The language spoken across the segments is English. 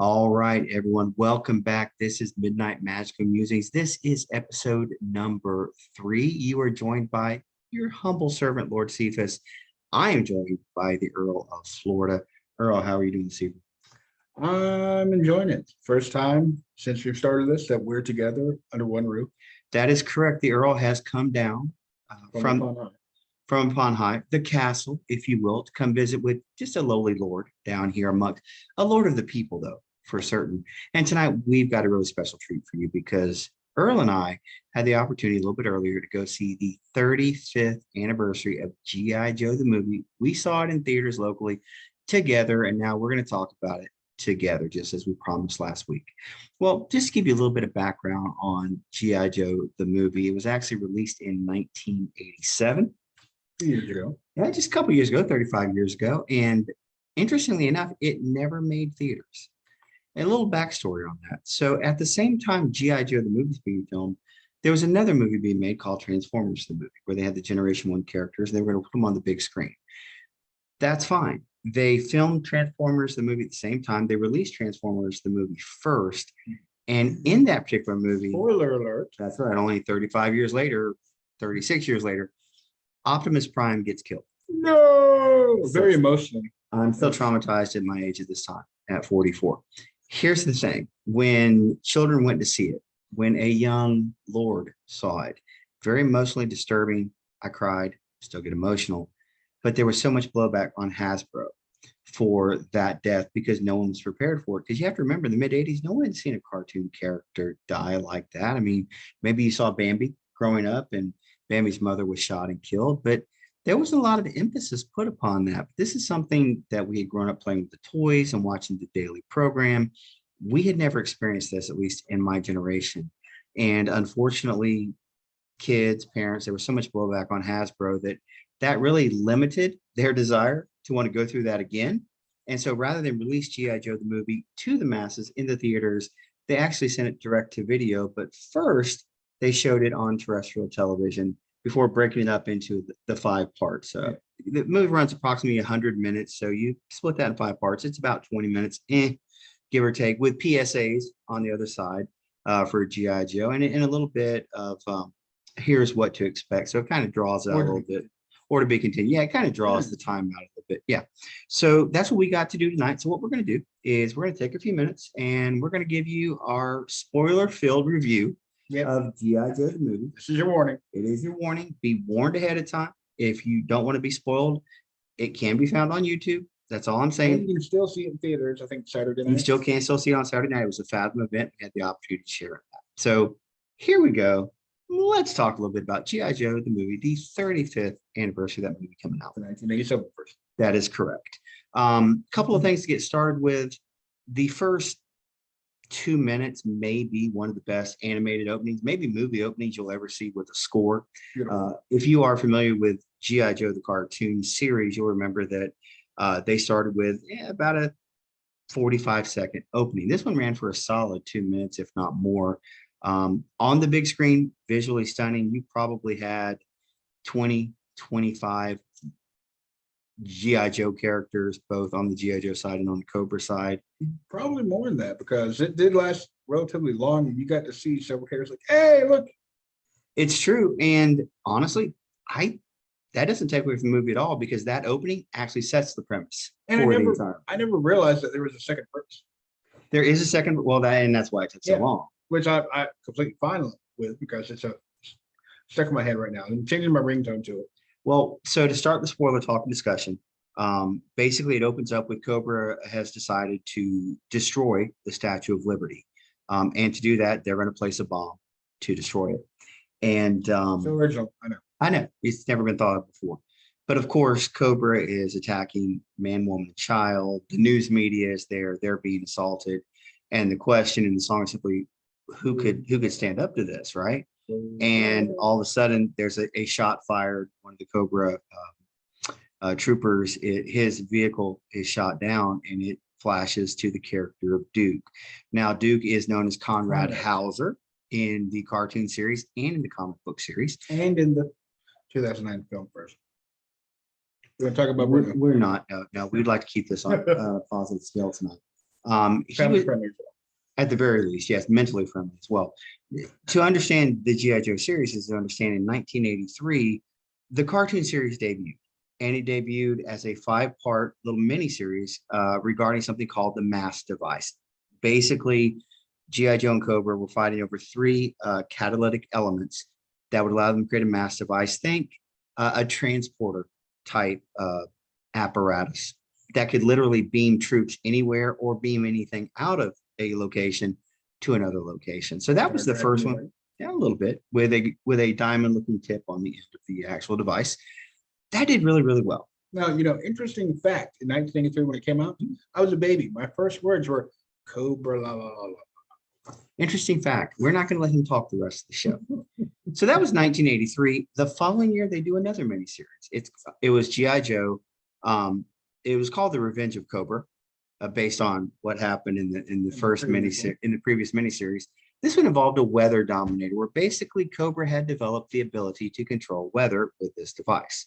All right, everyone, welcome back. This is Midnight Magical Musings. This is episode number 3. You are joined by your humble servant, Lord Cephas. I am joined by the Earl of Florida. Earl, how are you doing this evening? I'm enjoying it. First time since we've started this that we're together under one roof. That is correct. The Earl has come down from upon high, the castle, if you will, to come visit with just a lowly lord down here amongst a lord of the people, though, for certain. And tonight we've got a really special treat for you because Earl and I had the opportunity a little bit earlier to go see the 35th anniversary of G.I. Joe, the movie. We saw it in theaters locally together, and now we're going to talk about it together, just as we promised last week. Well, just to give you a little bit of background on G.I. Joe, the movie, it was actually released in 1987. Years ago. Yeah, just a couple years ago, 35 years ago. And interestingly enough, it never made theaters. And a little backstory on that. So at the same time G.I. Joe, the movie was being filmed, there was another movie being made called Transformers, the movie, where they had the Generation 1 characters. And they were going to put them on the big screen. That's fine. They filmed Transformers, the movie, at the same time. They released Transformers, the movie, first. And in that particular movie, spoiler alert. That's right, only 35 years later, 36 years later, Optimus Prime gets killed. No, very emotionally. I'm still traumatized at my age at this time, at 44. Here's the thing. When children went to see it, when a young lord saw it, very emotionally disturbing. I cried, still get emotional. But there was so much blowback on Hasbro for that death because no one was prepared for it. Because you have to remember, in the mid-'80s, no one had seen a cartoon character die like that. I mean, maybe you saw Bambi growing up and Bambi's mother was shot and killed, but there was a lot of emphasis put upon that. But this is something that we had grown up playing with the toys and watching the daily program. We had never experienced this, at least in my generation. And unfortunately, kids, parents, there was so much blowback on Hasbro that really limited their desire to want to go through that again. And so rather than release G.I. Joe, the movie, to the masses in the theaters, they actually sent it direct to video. But first, they showed it on terrestrial television before breaking it up into the 5 parts. The movie runs approximately 100 minutes. So you split that in 5 parts. It's about 20 minutes, give or take, with PSAs on the other side for G.I. Joe and a little bit of here's what to expect. So it kind of draws out a little bit. Or to be continued. Yeah, it kind of draws the time out a little bit. Yeah. So that's what we got to do tonight. So what we're going to do is we're going to take a few minutes and we're going to give you our spoiler-filled review of G.I. Joe, the movie. This is your warning. It is your warning. Be warned ahead of time. If you don't want to be spoiled, it can be found on YouTube. That's all I'm saying. And you can still see it in theaters, I think, Saturday night. You still can see it on Saturday night. It was a Fathom event. We had the opportunity to share it. So here we go. Let's talk a little bit about G.I. Joe, the movie, the 35th anniversary of that movie coming out. 1987 first. That is correct. Couple of things to get started with. The first 2 minutes may be one of the best animated openings, maybe movie openings you'll ever see with a score. If you are familiar with G.I. Joe, the cartoon series, you'll remember that they started with about a 45-second opening. This one ran for a solid 2 minutes, if not more. On the big screen, visually stunning. You probably had 20, 25 G.I. Joe characters, both on the G.I. Joe side and on the Cobra side. Probably more than that because it did last relatively long and you got to see several characters like, hey, look. It's true. And honestly, that doesn't take away from the movie at all because that opening actually sets the premise. And I never realized that there was a second purpose. There is a second, and that's why it took so long. Which I'm completely fine with because it's stuck in my head right now. I'm changing my ringtone to it. Well, so to start the spoiler talk and discussion, basically it opens up with Cobra has decided to destroy the Statue of Liberty. And to do that, they're going to place a bomb to destroy it. And so original, I know. It's never been thought of before. But of course, Cobra is attacking man, woman, and child. The news media is there. They're being assaulted. And the question in the song is simply, who could stand up to this, right? And all of a sudden there's a shot fired. One of the Cobra troopers, his vehicle is shot down and it flashes to the character of Duke. Now Duke is known as Conrad Hauser in the cartoon series and in the comic book series and in the 2009 film version. We're going to talk about we're not no we'd like to keep this on positive scale tonight. He Family was, friendly as well. at the very least, yes, mentally friendly as well. To understand the G.I. Joe series is to understand in 1983, the cartoon series debuted. And it debuted as a 5-part little miniseries regarding something called the mass device. Basically, G.I. Joe and Cobra were fighting over 3 catalytic elements that would allow them to create a mass device. Think a transporter type apparatus that could literally beam troops anywhere or beam anything out of a location to another location. So that was the first one. Yeah, a little bit with a diamond looking tip on the end of the actual device. That did really, really well. Now, interesting fact, in 1983, when it came out, I was a baby. My first words were Cobra, la, la, la, la. Interesting fact. We're not going to let him talk the rest of the show. So that was 1983. The following year, they do another miniseries. It was G.I. Joe. It was called The Revenge of Cobra, based on what happened in the first miniseries, in the previous miniseries. This one involved a weather dominator, where basically Cobra had developed the ability to control weather with this device.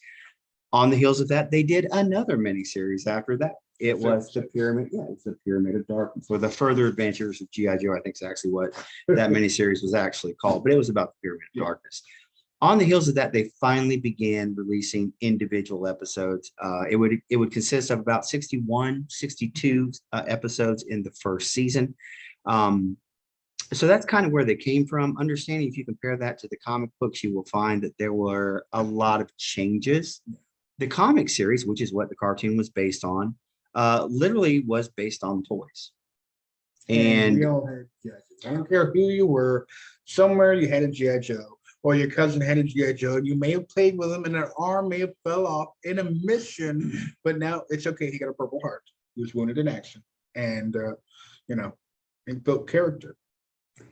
On the heels of that, they did another miniseries after that. It was the Pyramid. Yeah, it's the Pyramid of Darkness, or the Further Adventures of G.I. Joe, I think is actually what that miniseries was actually called, but it was about the Pyramid of Darkness. On the heels of that, they finally began releasing individual episodes. It would consist of about 61, 62 episodes in the first season. So that's kind of where they came from. Understanding, if you compare that to the comic books, you will find that there were a lot of changes. The comic series, which is what the cartoon was based on, literally was based on toys. And we all had G.I. Joe. I don't care who you were, somewhere you had a G.I. Joe, or your cousin had a G.I. Joe, and you may have played with him, and their arm may have fell off in a mission, but now it's okay. He got a Purple Heart. He was wounded in action, and and built character.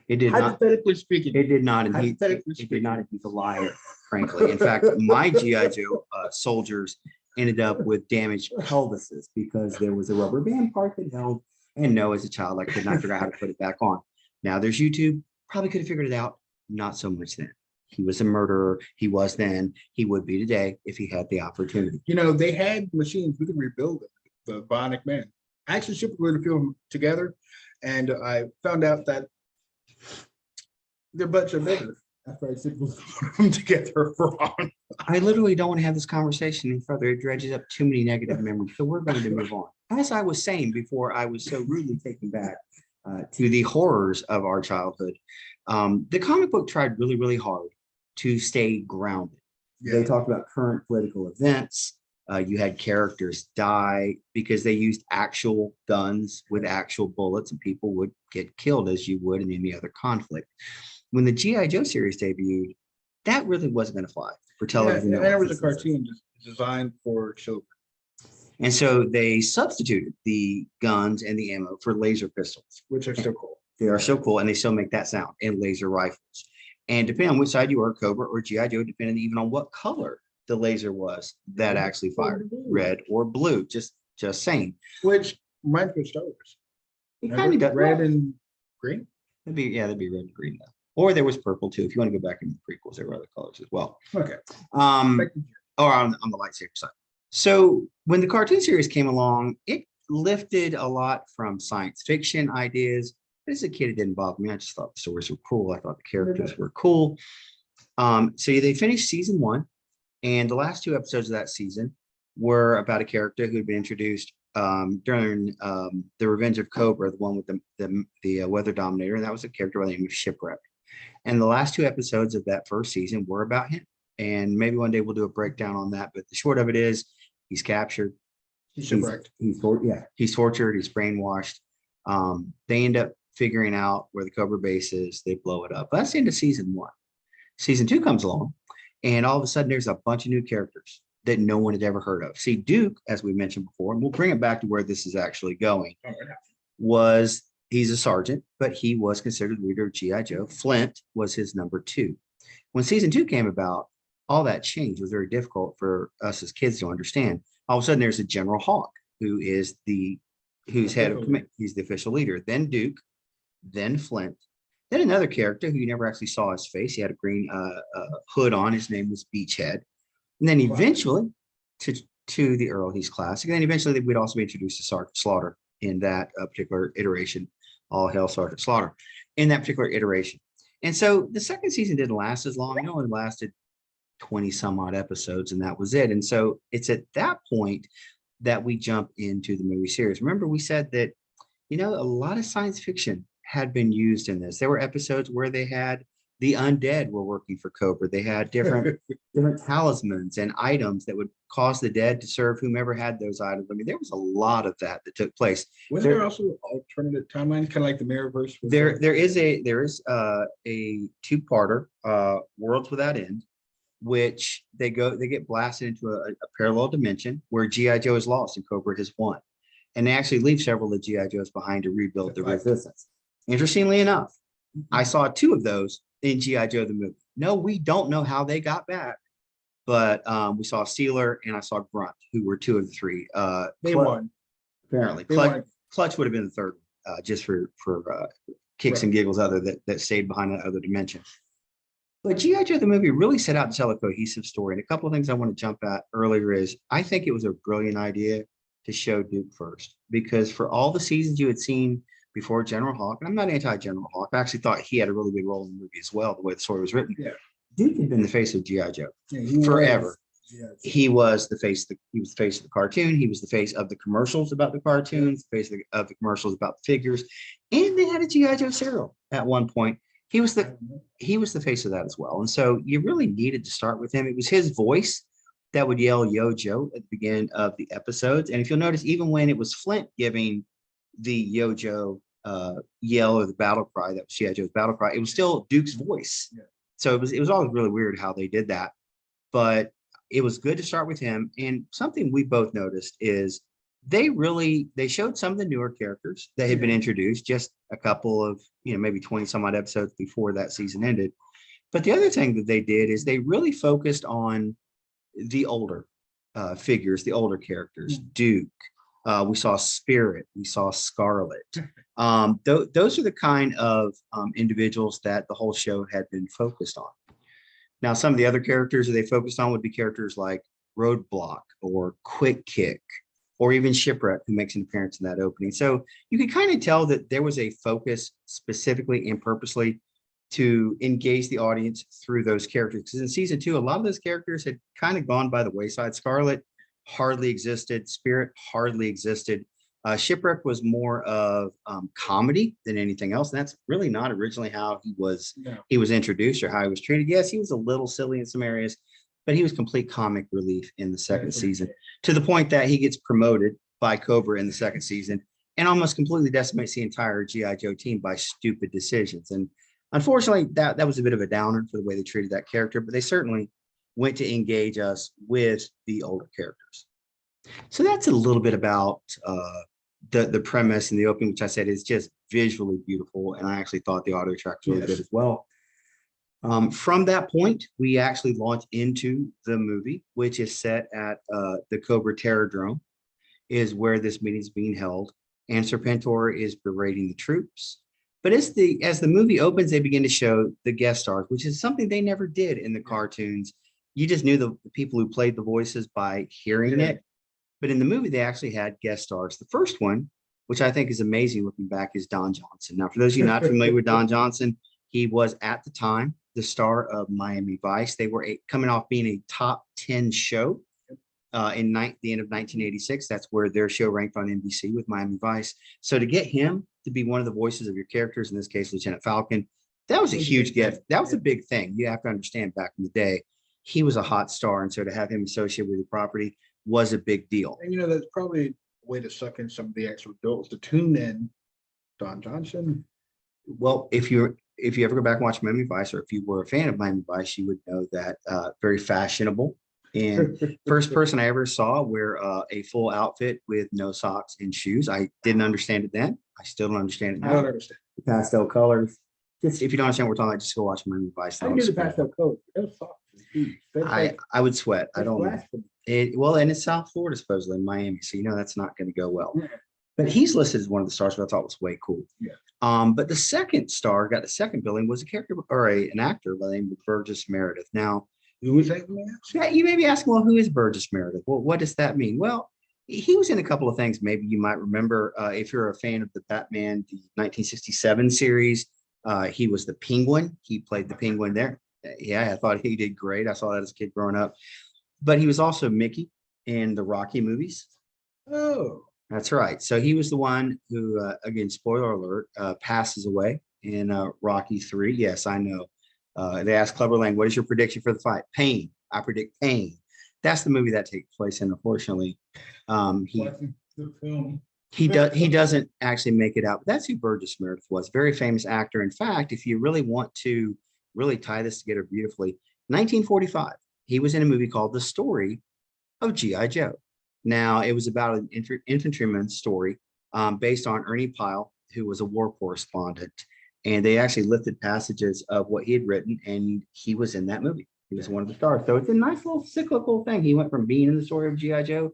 it did not. Hypothetically speaking, It did not, and it did not. He's a liar, frankly. In fact, my G.I. Joe soldiers ended up with damaged pelvises because there was a rubber band part that held. And no, as a child, I could not figure out how to put it back on. Now there's YouTube. Probably could have figured it out. Not so much then. He was a murderer. He was then. He would be today if he had the opportunity. They had machines. We could rebuild it. The Bionic Man. I actually super glued a few of them together, and I found out that their butts are bigger after I super glued them together wrong. I literally don't want to have this conversation any further. It dredges up too many negative memories. So we're going to move on. As I was saying before, I was so rudely taken back to the horrors of our childhood. The comic book tried really, really hard to stay grounded. Yeah. They talked about current political events. You had characters die because they used actual guns with actual bullets, and people would get killed as you would in any other conflict. When the G.I. Joe series debuted, that really wasn't going to fly for television. And it was a cartoon designed for children. And so they substituted the guns and the ammo for laser pistols, which are so cool. They are so cool, and they still make that sound, and laser rifles. And depending on which side you are, Cobra or G.I. Joe, depending even on what color the laser was that actually fired, red or blue, just saying. Which reminds me of Star Wars. It kind of does. Red and green? That'd be red and green though. Or there was purple too. If you want to go back in the prequels, there were other colors as well. Okay. Or on the lightsaber side. So when the cartoon series came along, it lifted a lot from science fiction ideas. As a kid, it didn't bother me. I just thought the stories were cool. I thought the characters were cool. So they finished season 1, and the last 2 episodes of that season were about a character who had been introduced during the Revenge of Cobra, the one with the weather dominator, and that was a character by the name of Shipwreck. And the last 2 episodes of that first season were about him. And maybe one day we'll do a breakdown on that. But the short of it is, he's captured. He's tortured. He's brainwashed. They end up figuring out where the Cobra base is. They blow it up. That's the end of season 1. Season 2 comes along, and all of a sudden there's a bunch of new characters that no one had ever heard of. See, Duke, as we mentioned before, and we'll bring it back to where this is actually going, he's a sergeant, but he was considered leader of G.I. Joe. Flint was his number 2. When season 2 came about, all that change was very difficult for us as kids to understand. All of a sudden, there's a General Hawk who's head of command. He's the official leader. Then Duke, then Flint, then another character who you never actually saw his face. He had a green hood on. His name was Beachhead. And then eventually to the Earl, he's classic. And then eventually we'd also be introduced to Sergeant Slaughter, in that particular iteration. All hail Sergeant Slaughter in that particular iteration. And so the second season didn't last as long. It only lasted 20 some odd episodes, and that was it. And so it's at that point that we jump into the movie series. Remember, we said that, a lot of science fiction had been used in this. There were episodes where they had the undead were working for Cobra. They had different talismans and items that would cause the dead to serve whomever had those items. I mean, there was a lot of that took place. Was there also alternative timelines, kind of like the Mirrorverse? There is a two-parter, Worlds Without End, which they get blasted into a parallel dimension where G.I. Joe is lost and Cobra has won. And they actually leave several of G.I. Joes behind to rebuild the resistance. Interestingly enough, I saw 2 of those in G.I. Joe the movie. No, we don't know how they got back, but we saw Sealer and I saw Grunt, who were 2 of the 3. They won. Apparently. Clutch would have been the third, just for kicks and giggles that stayed behind that other dimension. But G.I. Joe the movie really set out to tell a cohesive story. And a couple of things I want to jump at earlier is I think it was a brilliant idea to show Duke first, because for all the seasons you had seen before General Hawk, and I'm not anti-General Hawk, I actually thought he had a really big role in the movie as well, the way the story was written. Yeah. Duke had been the face of G.I. Joe forever. He was the face of the cartoon. He was the face of the commercials about the cartoons, the face of the commercials about the figures. And they had a G.I. Joe serial at one point. He was the face of that as well. And so you really needed to start with him. It was his voice that would yell "Yo Joe" at the beginning of the episodes. And if you'll notice, even when it was Flint giving the Yo Joe yell or the battle cry, that was G.I. Joe's battle cry, it was still Duke's voice. Yeah. So it was always really weird how they did that. But it was good to start with him. And something we both noticed is they showed some of the newer characters that had been introduced, just a couple of, maybe 20 some odd episodes before that season ended. But the other thing that they did is they really focused on the older figures, the older characters. Duke, we saw Spirit, we saw Scarlet. Those are the kind of individuals that the whole show had been focused on. Now, some of the other characters that they focused on would be characters like Roadblock or Quick Kick, or even Shipwreck, who makes an appearance in that opening. So you could kind of tell that there was a focus specifically and purposely to engage the audience through those characters. Because in season 2, a lot of those characters had kind of gone by the wayside. Scarlet hardly existed. Spirit hardly existed. Shipwreck was more of comedy than anything else. And that's really not originally how he was introduced or how he was treated. Yes, he was a little silly in some areas, but he was complete comic relief in the second season, to the point that he gets promoted by Cobra in the second season and almost completely decimates the entire G.I. Joe team by stupid decisions. And unfortunately, that was a bit of a downer for the way they treated that character, but they certainly went to engage us with the older characters. So that's a little bit about the premise and the opening, which I said is just visually beautiful. And I actually thought the audio track was really good as well. From that point, we actually launch into the movie, which is set at the Cobra Terrordrome, is where this meeting is being held. And Serpentor is berating the troops. But as the movie opens, they begin to show the guest stars, which is something they never did in the cartoons. You just knew the people who played the voices by hearing it. But in the movie, they actually had guest stars. The first one, which I think is amazing looking back, is Don Johnson. Now, for those of you not familiar with Don Johnson, he was at the time the star of Miami Vice. They were coming off being a top 10 show in the end of 1986. That's where their show ranked on NBC with Miami Vice. So to get him to be one of the voices of your characters, in this case, Lieutenant Falcon, that was a huge gift. That was a big thing. You have to understand, back in the day, he was a hot star. And so to have him associated with the property was a big deal. And that's probably a way to suck in some of the extra adults to tune in Don Johnson. Well, if you ever go back and watch Miami Vice, or if you were a fan of Miami Vice, you would know that very fashionable. And first person I ever saw wear a full outfit with no socks and shoes. I didn't understand it then. I still don't understand it now. I don't understand. The pastel colors. Just if you don't understand what we're talking about, just go watch Miami Vice. I do the pastel colors. Those socks. I would sweat. I don't know. And it's South Florida, supposedly, in Miami. So that's not going to go well. Yeah. But he's listed as one of the stars, which I thought was way cool. Yeah. But the second star, got the second billing, was a character or an actor by the name of Burgess Meredith. Now, who is that? Yeah, you may be asking, well, who is Burgess Meredith? Well, what does that mean? Well, He was in a couple of things. Maybe you might remember if you're a fan of the Batman, the 1967 series. He was the Penguin. He played the Penguin there. Yeah, I thought he did great. I saw that as a kid growing up. But he was also Mickey in the Rocky movies. Oh, That's right. So he was the one who, again, spoiler alert, passes away in Rocky 3. Yes, I know. They asked Clubber Lang, what is your prediction for the fight? Pain. I predict pain. That's the movie that takes place in. Unfortunately, he watching the film. he doesn't actually make it out. But that's who Burgess Meredith was. Very famous actor. In fact, if you really want to really tie this together beautifully, 1945, he was in a movie called The Story of G.I. Joe. Now, it was about an infantryman's story based on Ernie Pyle, who was a war correspondent. And they actually lifted passages of what he had written, and he was in that movie. He was one of the stars. So it's a nice little cyclical thing. He went from being in the story of G.I. Joe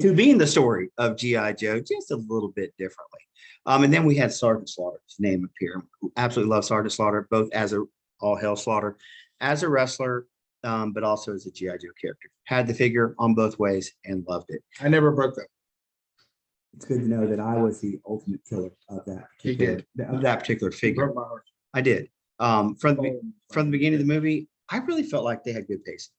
to being the story of G.I. Joe, just a little bit differently. And then we had Sergeant Slaughter's name appear. Absolutely love Sergeant Slaughter, both as a all hell Slaughter, as a wrestler, but also as a G.I. Joe character. Had the figure on both ways and loved it. I never broke that. It's good to know that I was the ultimate killer of that. He did. Of that particular He figure. broke my heart. I did. From the beginning of the movie, I really felt like they had good pacing.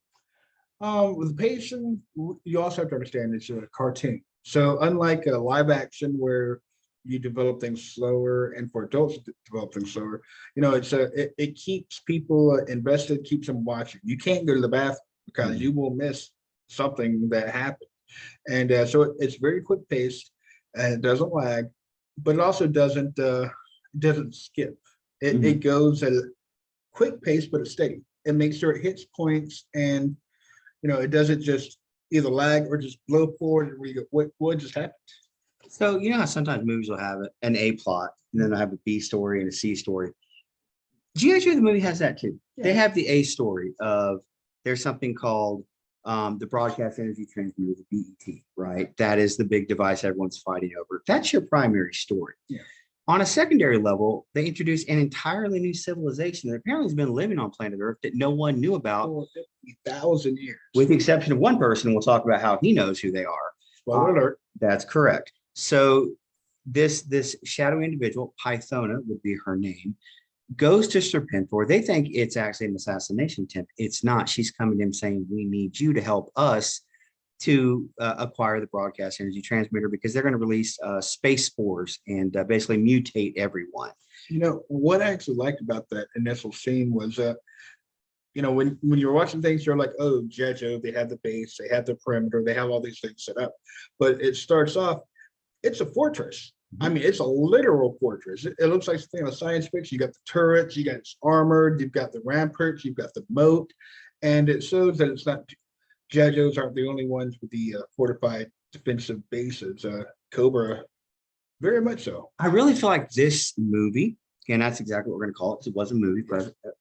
With pacing, you also have to understand it's a cartoon. So unlike a live action where you develop things slower, and for adults to develop things slower, it keeps people invested, keeps them watching. You can't go to the bathroom because you will miss something that happened. And so it's very quick paced, and it doesn't lag, but it also doesn't skip. It goes at a quick pace, but it's steady. It makes sure it hits points, and it doesn't just either lag or just blow forward and we go, what just happened? So you know how sometimes movies will have an A plot and then they'll have a B story and a C story. G.I. Joe the movie has that too. Yeah. They have the A story of there's something called the broadcast energy transmitter, the BET, right? That is the big device everyone's fighting over. That's your primary story. Yeah. On a secondary level, they introduce an entirely new civilization that apparently has been living on planet Earth that no one knew about for 50,000 years. With the exception of one person, we'll talk about how he knows who they are. Spoiler alert. That's correct. So this shadowy individual, Pythona would be her name, goes to Serpentor. They think it's actually an assassination attempt. It's not. She's coming to him saying, we need you to help us to acquire the broadcast energy transmitter because they're going to release space spores and basically mutate everyone. What I actually liked about that initial scene was when you're watching things, you're like, oh, G.I. Joe, they have the base, they have the perimeter, they have all these things set up. But it starts off, it's a fortress. I mean, it's a literal fortress. It looks like something of science fiction. You got the turrets, you got it's armored, you've got the ramparts, you've got the moat, and it shows that it's not G.I. Joes aren't the only ones with the fortified defensive bases. Cobra, very much so. I really feel like this movie, and that's exactly what we're going to call it, because it was a movie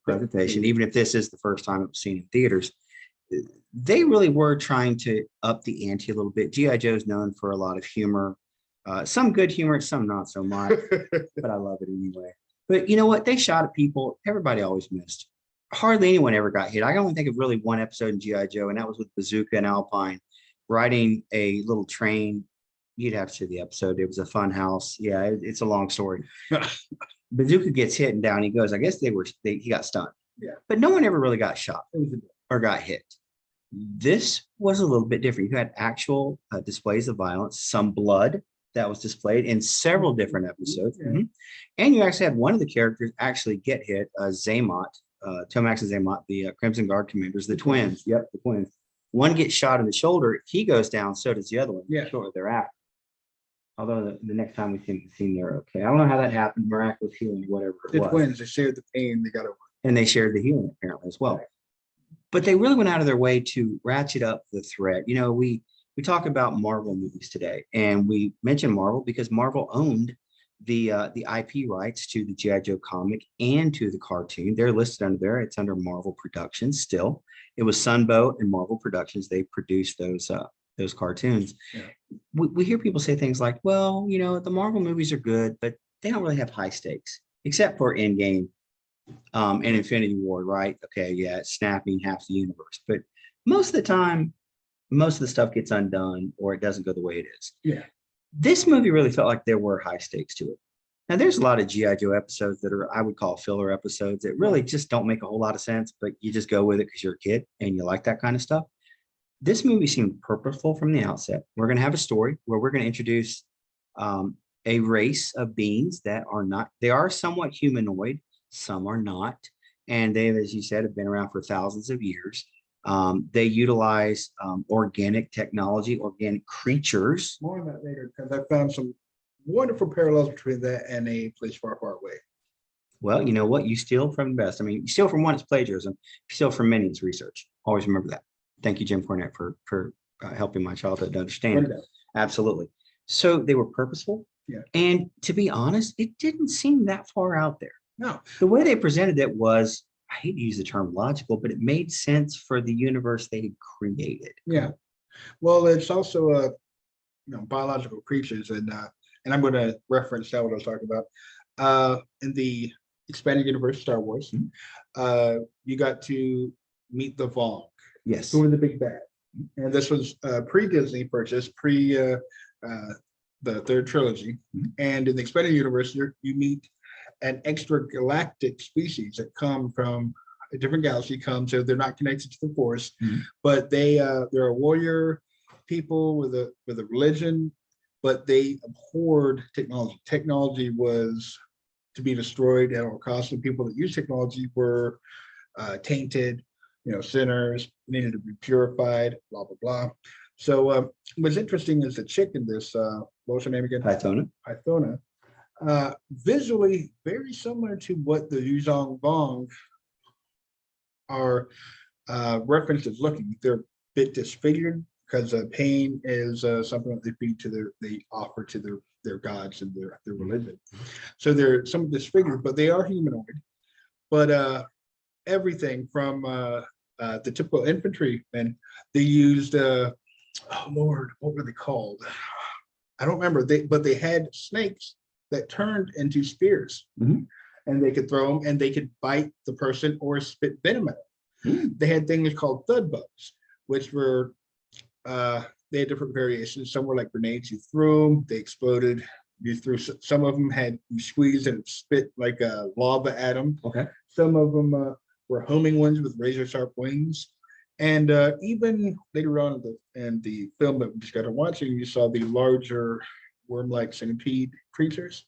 presentation, even if this is the first time it was seen in theaters. They really were trying to up the ante a little bit. G.I. Joe is known for a lot of humor, some good humor, some not so much, but I love it anyway. But you know what? They shot at people. Everybody always missed. Hardly anyone ever got hit. I can only think of really one episode in G.I. Joe, and that was with Bazooka and Alpine riding a little train. You'd have to see the episode. It was a fun house. Yeah, it's a long story. Bazooka gets hit and down he goes. I guess he got stunned. Yeah. But no one ever really got shot or got hit. This was a little bit different. You had actual displays of violence, some blood that was displayed in several different episodes. Yeah. And you actually had one of the characters actually get hit, Zaymot, Tomax and Zaymot, the Crimson Guard commanders, the twins. Yep, the twins. One gets shot in the shoulder. He goes down. So does the other one. Yeah. Sure, they're at. Although the next time we see the scene, they're okay. I don't know how that happened. Miraculous healing, whatever it was. The twins, they shared the pain. They got over it. And they shared the healing apparently as well. Right. But they really went out of their way to ratchet up the threat. We talk about Marvel movies today, and we mention Marvel because Marvel owned the IP rights to the G.I. Joe comic and to the cartoon. They're listed under there. It's under Marvel Productions still. It was Sunbow and Marvel Productions. They produced those cartoons. Yeah. We hear people say things like, well, the Marvel movies are good, but they don't really have high stakes, except for Endgame and Infinity War, right? Okay, yeah, it's snapping half the universe. But most of the time, most of the stuff gets undone or it doesn't go the way it is. Yeah. This movie really felt like there were high stakes to it. Now, there's a lot of G.I. Joe episodes that are, I would call filler episodes that really just don't make a whole lot of sense, but you just go with it because you're a kid and you like that kind of stuff. This movie seemed purposeful from the outset. We're going to have a story where we're going to introduce a race of beings that are not, they are somewhat humanoid, some are not. And they, as you said, have been around for thousands of years. They utilize organic technology, organic creatures. More on that later, because I found some wonderful parallels between that and A Place Far, Far Away. Well, you know what? You steal from the best. I mean, you steal from one, it's plagiarism. You steal from many, it's research. Always remember that. Thank you, Jim Cornette, for helping my childhood to understand it. Absolutely. So they were purposeful. Yeah. And to be honest, it didn't seem that far out there. No. The way they presented it was, I hate to use the term logical, but it made sense for the universe they had created. Yeah. Well, it's also biological creatures, and I'm going to reference that what I was talking about. In the expanded universe, Star Wars, you got to meet the Vong. Yes. Who were the big bad? And this was pre-Disney purchase, pre the third trilogy. And in the expanded universe, you meet an extragalactic species that come from a different galaxy, so they're not connected to the Force, but they're a warrior people with a religion, but they abhorred technology. Technology was to be destroyed at all costs, and people that use technology were tainted, sinners, needed to be purified, blah, blah, blah. So what's interesting is the chick in this, what was her name again? Pythona. Visually very similar to what the Yuzong Vong are referenced as looking. They're a bit disfigured because pain is something that they offer to their gods and their religion. So they're somewhat disfigured, but they are humanoid. But everything from the typical infantry, and they used oh Lord, what were they called? I don't remember. But they had snakes that turned into spears, and they could throw them, and they could bite the person or spit venom at them. They had things called thud bugs, which were they had different variations. Some were like grenades. You threw them, they exploded. You threw some of them you squeezed and spit like a lava at them. Okay. Some of them were homing ones with razor sharp wings. And even later on in the film that we just got to watching, you saw the larger worm-like centipede creatures.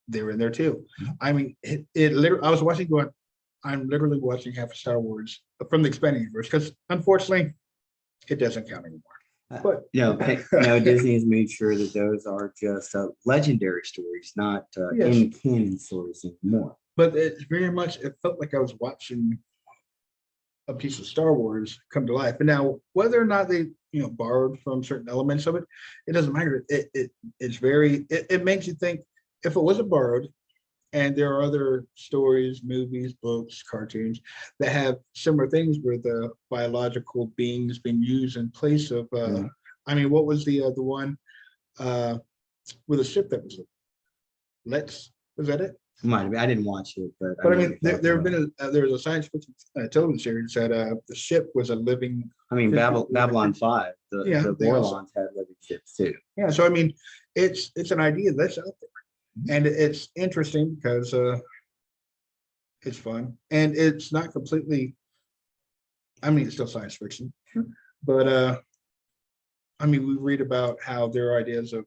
They were in there too. I mean, it literally, I was watching going, I'm literally watching half of Star Wars from the expanded universe, because unfortunately, it doesn't count anymore. But Disney has made sure that those are just legendary stories, not in canon stories anymore. But it felt like I was watching a piece of Star Wars come to life. And now, whether or not they borrowed from certain elements of it, it doesn't matter. It makes you think, if it wasn't borrowed, and there are other stories, movies, books, cartoons that have similar things where the biological beings being used in place of I mean, what was the one with a ship that was was that it? Might have been. I didn't watch it, but I mean, there was a science fiction television series that the ship was a living. I mean, Babylon 5, the Vorlons had living ships too. Yeah, so I mean, it's an idea that's out there, and it's interesting because it's fun, and it's not completely. I mean, it's still science fiction, but I mean, we read about how there are ideas of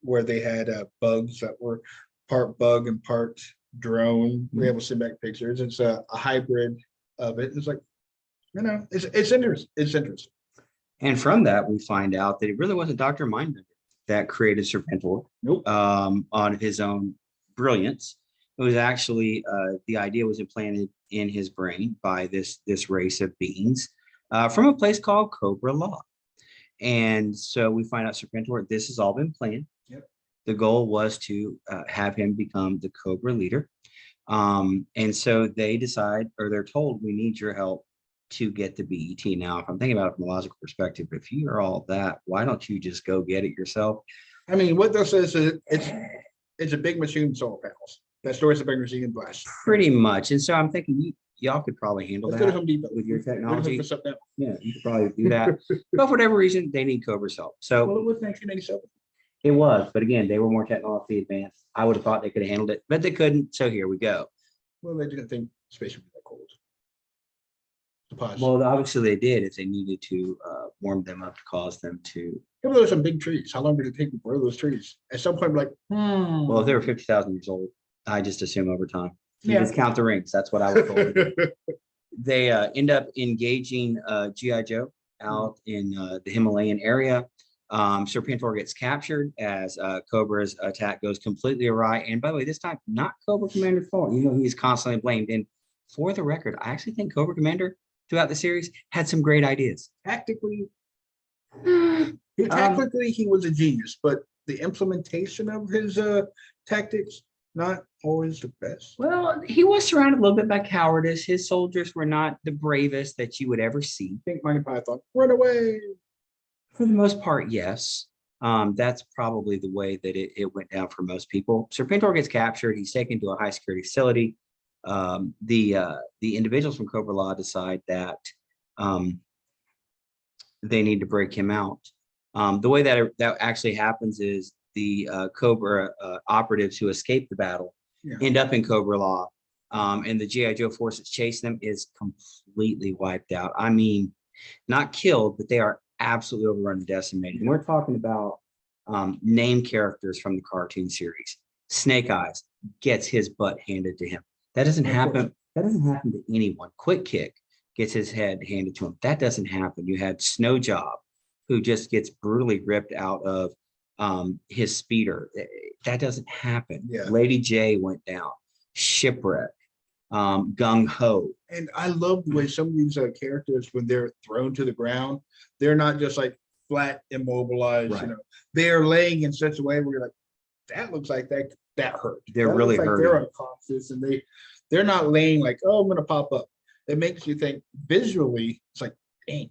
where they had bugs that were part bug and part drone. We're able to send back pictures. It's a hybrid of it. It's like, it's interesting. It's interesting. And from that, we find out that it really wasn't Dr. Mindbender that created Serpentor. Nope. On his own brilliance. It was actually the idea was implanted in his brain by this race of beings from a place called Cobra Law. And so we find out Serpentor, this has all been planned. The goal was to have him become the Cobra leader. And so they decide, or they're told, we need your help to get the BET. Now, if I'm thinking about it from a logical perspective, if you are all that, why don't you just go get it yourself? I mean, what they'll say is it's a big machine with solar panels. That stores a big machine in blast. Pretty much. And so I'm thinking y'all could probably handle Let's go to that Home Depot. with your We're gonna hook technology. this up now. Yeah, you could probably do that. But for whatever reason, they need Cobra's help. So Well, it was 1997. it was, but again, they were more technologically advanced. I would have thought they could have handled it, but they couldn't. So here we go. Well, they didn't think space would be that cold. Pause. Well, obviously they did if they needed to warm them up to cause them to. Even though there's some big trees, how long did it take to grow those trees? At some point, like, Well, if they were 50,000 years old, I just assume over time. You Yeah. just count the rings. That's what I was told to do. They end up engaging G.I. Joe out in the Himalayan area. Serpentor gets captured as Cobra's attack goes completely awry. And by the way, this time, not Cobra Commander's fault. You know, he's constantly blamed. And for the record, I actually think Cobra Commander throughout the series had some great ideas. tactically, he was a genius, but the implementation of his tactics, not always the best. Well, he was surrounded a little bit by cowardice. His soldiers were not the bravest that you would ever see. Think Monty Python, run away. For the most part, yes. That's probably the way that it went down for most people. Serpentor gets captured. He's taken to a high security facility. The individuals from Cobra Law decide that they need to break him out. The way that actually happens is the Cobra operatives who escape the battle end up in Cobra Law, and the G.I. Joe force that's chasing them is completely wiped out. I mean, not killed, but they are absolutely overrun and decimated. And we're talking about named characters from the cartoon series. Snake Eyes gets his butt handed to him. That doesn't happen. That doesn't happen to anyone. Quick Kick gets his head handed to him. That doesn't happen. You had Snow Job, who just gets brutally ripped out of his speeder. That doesn't happen. Yeah. Lady J went down. Shipwreck. Gung Ho. And I love the way some of these characters, when they're thrown to the ground, they're not just like flat immobilized. Right. You know, they are laying in such a way where you're like, that looks like that hurt. They're That really looks like hurting. they're unconscious, and they're not laying like, oh, I'm gonna pop up. It makes you think visually. It's like, dang.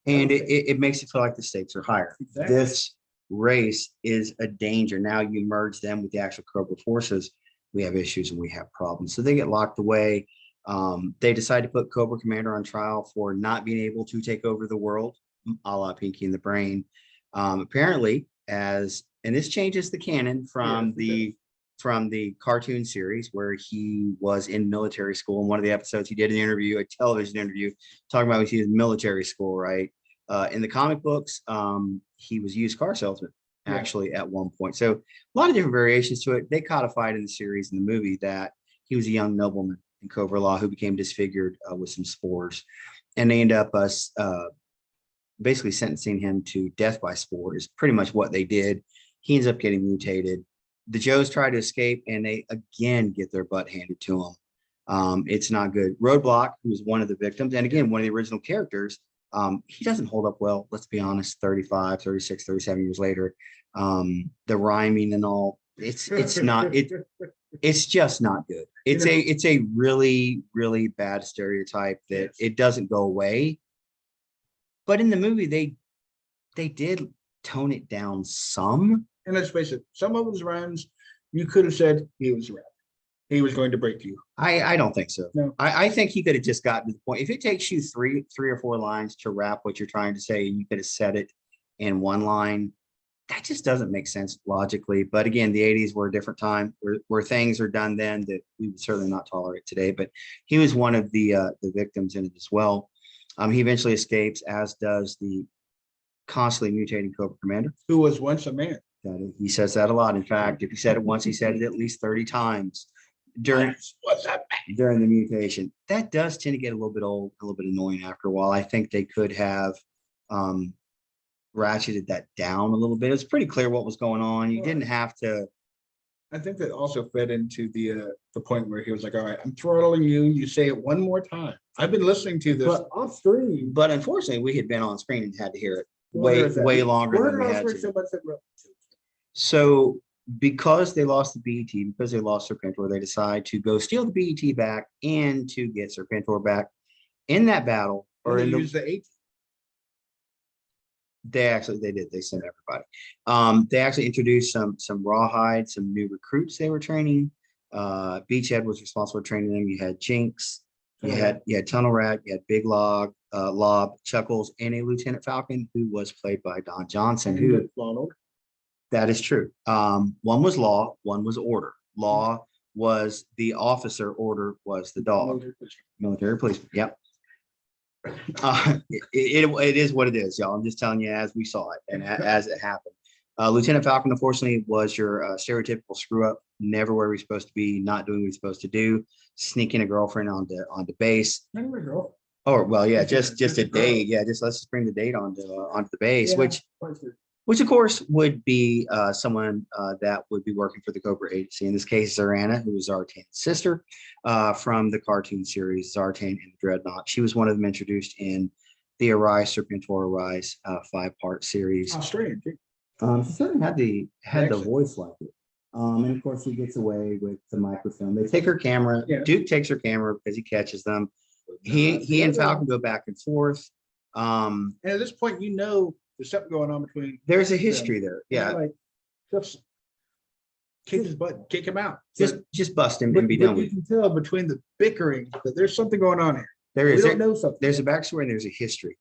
And it makes it feel like the stakes are higher. Exactly. This race is a danger. Now you merge them with the actual Cobra forces. We have issues and we have problems. So they get locked away. They decide to put Cobra Commander on trial for not being able to take over the world, a la Pinky and the Brain. Apparently, and this changes the canon from the cartoon series where he was in military school. In one of the episodes, he did an interview, a television interview, talking about he was in military school, right? In the comic books, he was a used car salesman actually at one point. So a lot of different variations to it. They codified in the series in the movie that he was a young nobleman in Cobra Law who became disfigured with some spores, and they end up basically sentencing him to death by spores. Pretty much what they did. He ends up getting mutated. The Joes try to escape, and they again get their butt handed to them. It's not good. Roadblock, who was one of the victims, and again, one of the original characters, he doesn't hold up well. Let's be honest, 35, 36, 37 years later. The rhyming and all, it's not, it's just not good. It's a really, really bad stereotype that it doesn't go away. But in the movie, they did tone it down some. And let's face it, some of his rhymes, you could have said he was a rapper. He was going to break you. I don't think so. No. I think he could have just gotten to the point. If it takes you three or four lines to wrap what you're trying to say, and you could have said it in one line, that just doesn't make sense logically. But again, the 80s were a different time where things are done then that we would certainly not tolerate today. But he was one of the victims in it as well. He eventually escapes, as does the constantly mutating Cobra Commander, Who was once a man. He says that a lot. In fact, if he said it once, he said it at least 30 times during the mutation. That does tend to get a little bit old, a little bit annoying after a while. I think they could have ratcheted that down a little bit. It's pretty clear what was going on. You didn't have to. I think that also fed into the point where he was like, all right, I'm throttling you. You say it one more time. I've been listening to this off screen. But unfortunately, we had been on screen and had to hear it way longer than we had to. So because they lost the BET, because they lost Serpentor, they decide to go steal the BET back and to get Serpentor back. In that battle, or in use the 8. They did. They sent everybody. They actually introduced some rawhide, some new recruits they were training. Beachhead was responsible for training them. You had Jinx, You had Tunnel Rat, you had Big Lob, Chuckles, and a Lieutenant Falcon who was played by Don Johnson. Who that is true. One was Law, one was Order. Law was the officer, Order was the dog. Military policeman. Yep. It is what it is, y'all. I'm just telling you as we saw it and as it happened. Lieutenant Falcon, unfortunately, was your stereotypical screw up, never where we're supposed to be, not doing what he's supposed to do, sneaking a girlfriend onto base. Oh well, yeah, just a date. Yeah, let's just bring the date onto the base, which of course would be someone that would be working for the Cobra Agency. In this case, Zarana, who was Zartan's sister from the cartoon series Zartan and the Dreadnought. She was one of them introduced in the Arise Serpentor Arise 5-part series. How strange. She certainly had the voice like it. And of course, she gets away with the microfilm. They take her camera. Yeah. Duke takes her camera because he catches them. He and Falcon go back and forth. And at this point, there's something going on between. There's a history there. Yeah. Like, just kick his butt, kick him out. Just bust him and be done with it. You can tell between the bickering that there's something going on here. We don't know something. There's a backstory and there's a history.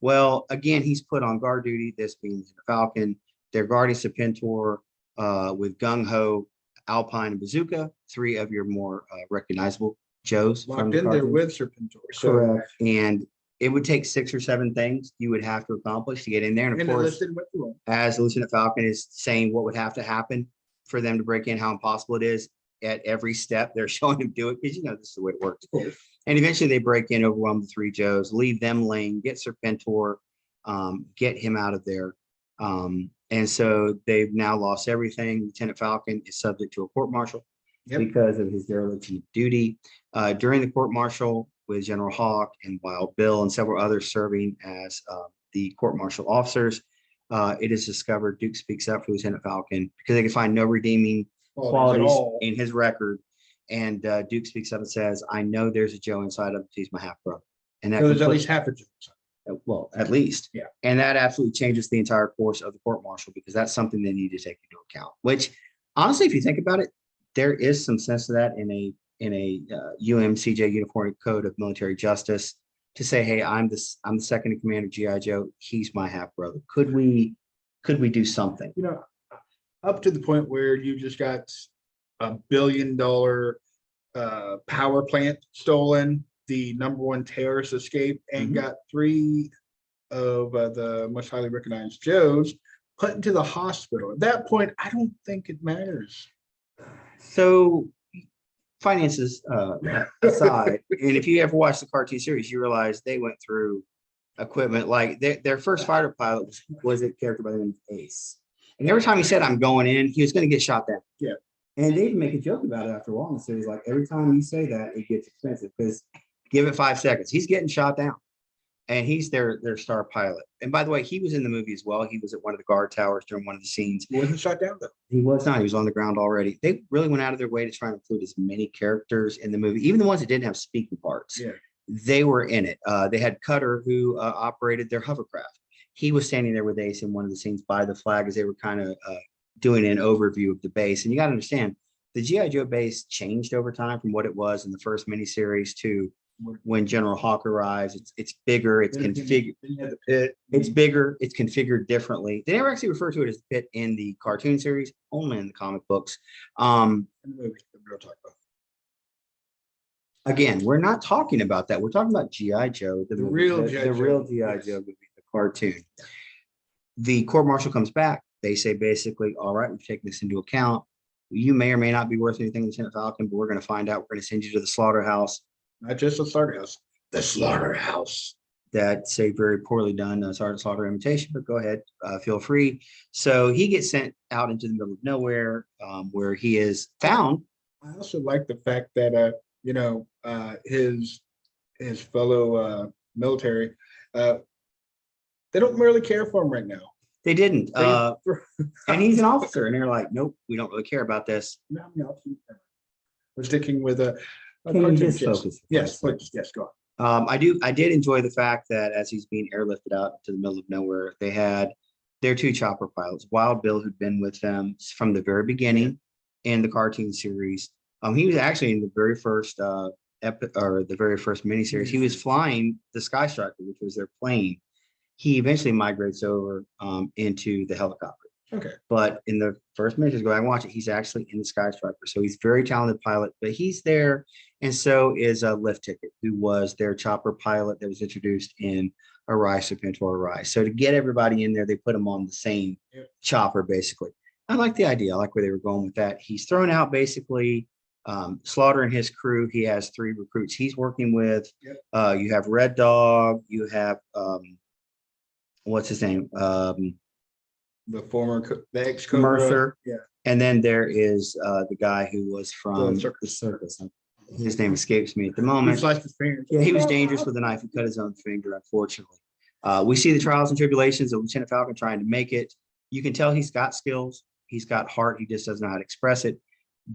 Well, again, he's put on guard duty. This being the Falcon. They're guarding Serpentor with Gung Ho, Alpine, and Bazooka, 3 of your more recognizable Joes. Locked in there with Serpentor. Correct. And it would take 6 or 7 things you would have to accomplish to get in there. And of course, as Lieutenant Falcon is saying what would have to happen for them to break in, how impossible it is at every step, they're showing him do it because this is the way it works. And eventually they break in, overwhelm the 3 Joes, leave them laying, get Serpentor, get him out of there. And so they've now lost everything. Lieutenant Falcon is subject to a court-martial because of his dereliction of duty. During the court-martial with General Hawk and Wild Bill and several others serving as the court-martial officers, it is discovered Duke speaks up for Lieutenant Falcon because they can find no redeeming qualities in his record. And Duke speaks up and says, I know there's a Joe inside of him. He's my half-brother. And that there's at least half a Joe inside. Well, at least. Yeah. And that absolutely changes the entire course of the court-martial because that's something they need to take into account, which honestly, if you think about it, there is some sense to that in a UMCJ Uniform Code of Military Justice to say, hey, I'm the second in command of G.I. Joe. He's my half-brother. Could we do something? Up to the point where you just got $1 billion power plant stolen, the #1 terrorist escape, and got 3 of the much highly recognized Joes put into the hospital. At that point, I don't think it matters. So finances aside, and if you ever watched the cartoon series, you realize they went through equipment like their first fighter pilot was a character by the name of Ace. And every time he said, I'm going in, he was going to get shot down. Yeah. And they even make a joke about it after a while in the series. Like every time you say that, it gets expensive because give it 5 seconds. He's getting shot down. And he's their star pilot. And by the way, he was in the movie as well. He was at one of the guard towers during one of the scenes. He wasn't shot down though. He was not. He was on the ground already. They really went out of their way to try and include as many characters in the movie, even the ones that didn't have speaking parts. Yeah. They were in it. They had Cutter, who operated their hovercraft. He was standing there with Ace in one of the scenes by the flag as they were kind of doing an overview of the base. And you got to understand, the G.I. Joe base changed over time from what it was in the first miniseries to when General Hawk arrives. It's bigger, it's configured. It's bigger, it's configured differently. They never actually refer to it as the pit in the cartoon series, only in the comic books. Again, we're not talking about that. We're talking about G.I. Joe, the real G.I. Joe movie, the cartoon. The court-martial comes back. They say basically, all right, we've taken this into account. You may or may not be worth anything, Lieutenant Falcon, but we're going to find out. We're going to send you to the slaughterhouse. Not just the slaughterhouse, the slaughterhouse. That's a very poorly done Sergeant Slaughter imitation, but go ahead, feel free. So he gets sent out into the middle of nowhere where he is found. I also like the fact that, his fellow military, they don't really care for him right now. They didn't. And he's an officer, and they're like, nope, we don't really care about this. We're sticking with a Can you just focus? Yes, please. Yes, go on. I did enjoy the fact that as he's being airlifted out to the middle of nowhere, they had their 2 chopper pilots, Wild Bill, who'd been with them from the very beginning in the cartoon series. He was actually in the very first or the very first miniseries, he was flying the Sky Striker, which was their plane. He eventually migrates over into the helicopter. Okay. But in the first miniseries, go back and watch it, he's actually in the Sky Striker. So he's a very talented pilot, but he's there. And so is Lift Ticket, who was their chopper pilot that was introduced in Arise, Serpentor, Arise. So to get everybody in there, they put them on the same chopper, basically. I like the idea. I like where they were going with that. He's thrown out basically Slaughter and his crew. He has 3 recruits he's working with. You have Red Dog. You have, what's his name? The former, the ex Mercer. Yeah. And then there is the guy who was from the circus. His name escapes me at the moment. He sliced his finger. Yeah, he was dangerous with a knife. He cut his own finger, unfortunately. We see the trials and tribulations of Lieutenant Falcon trying to make it. You can tell he's got skills. He's got heart. He just doesn't know how to express it.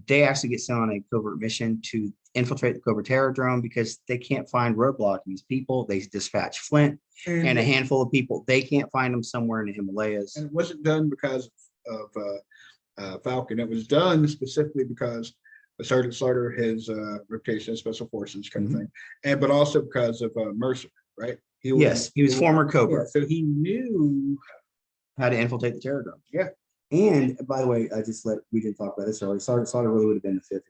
They actually get sent on a covert mission to infiltrate the covert terrordrome because they can't find roadblock these people. They dispatch Flint and a handful of people. They can't find them somewhere in the Himalayas. And it wasn't done because of Falcon. It was done specifically because Sergeant Slaughter, his reputation as Special Forces kind of thing, and but also because of Mercer, right? He was former Cobra. Yeah, so he knew how to infiltrate the terrordrome. Yeah. And by the way, we didn't talk about this earlier. Sergeant Slaughter really would have been the 5th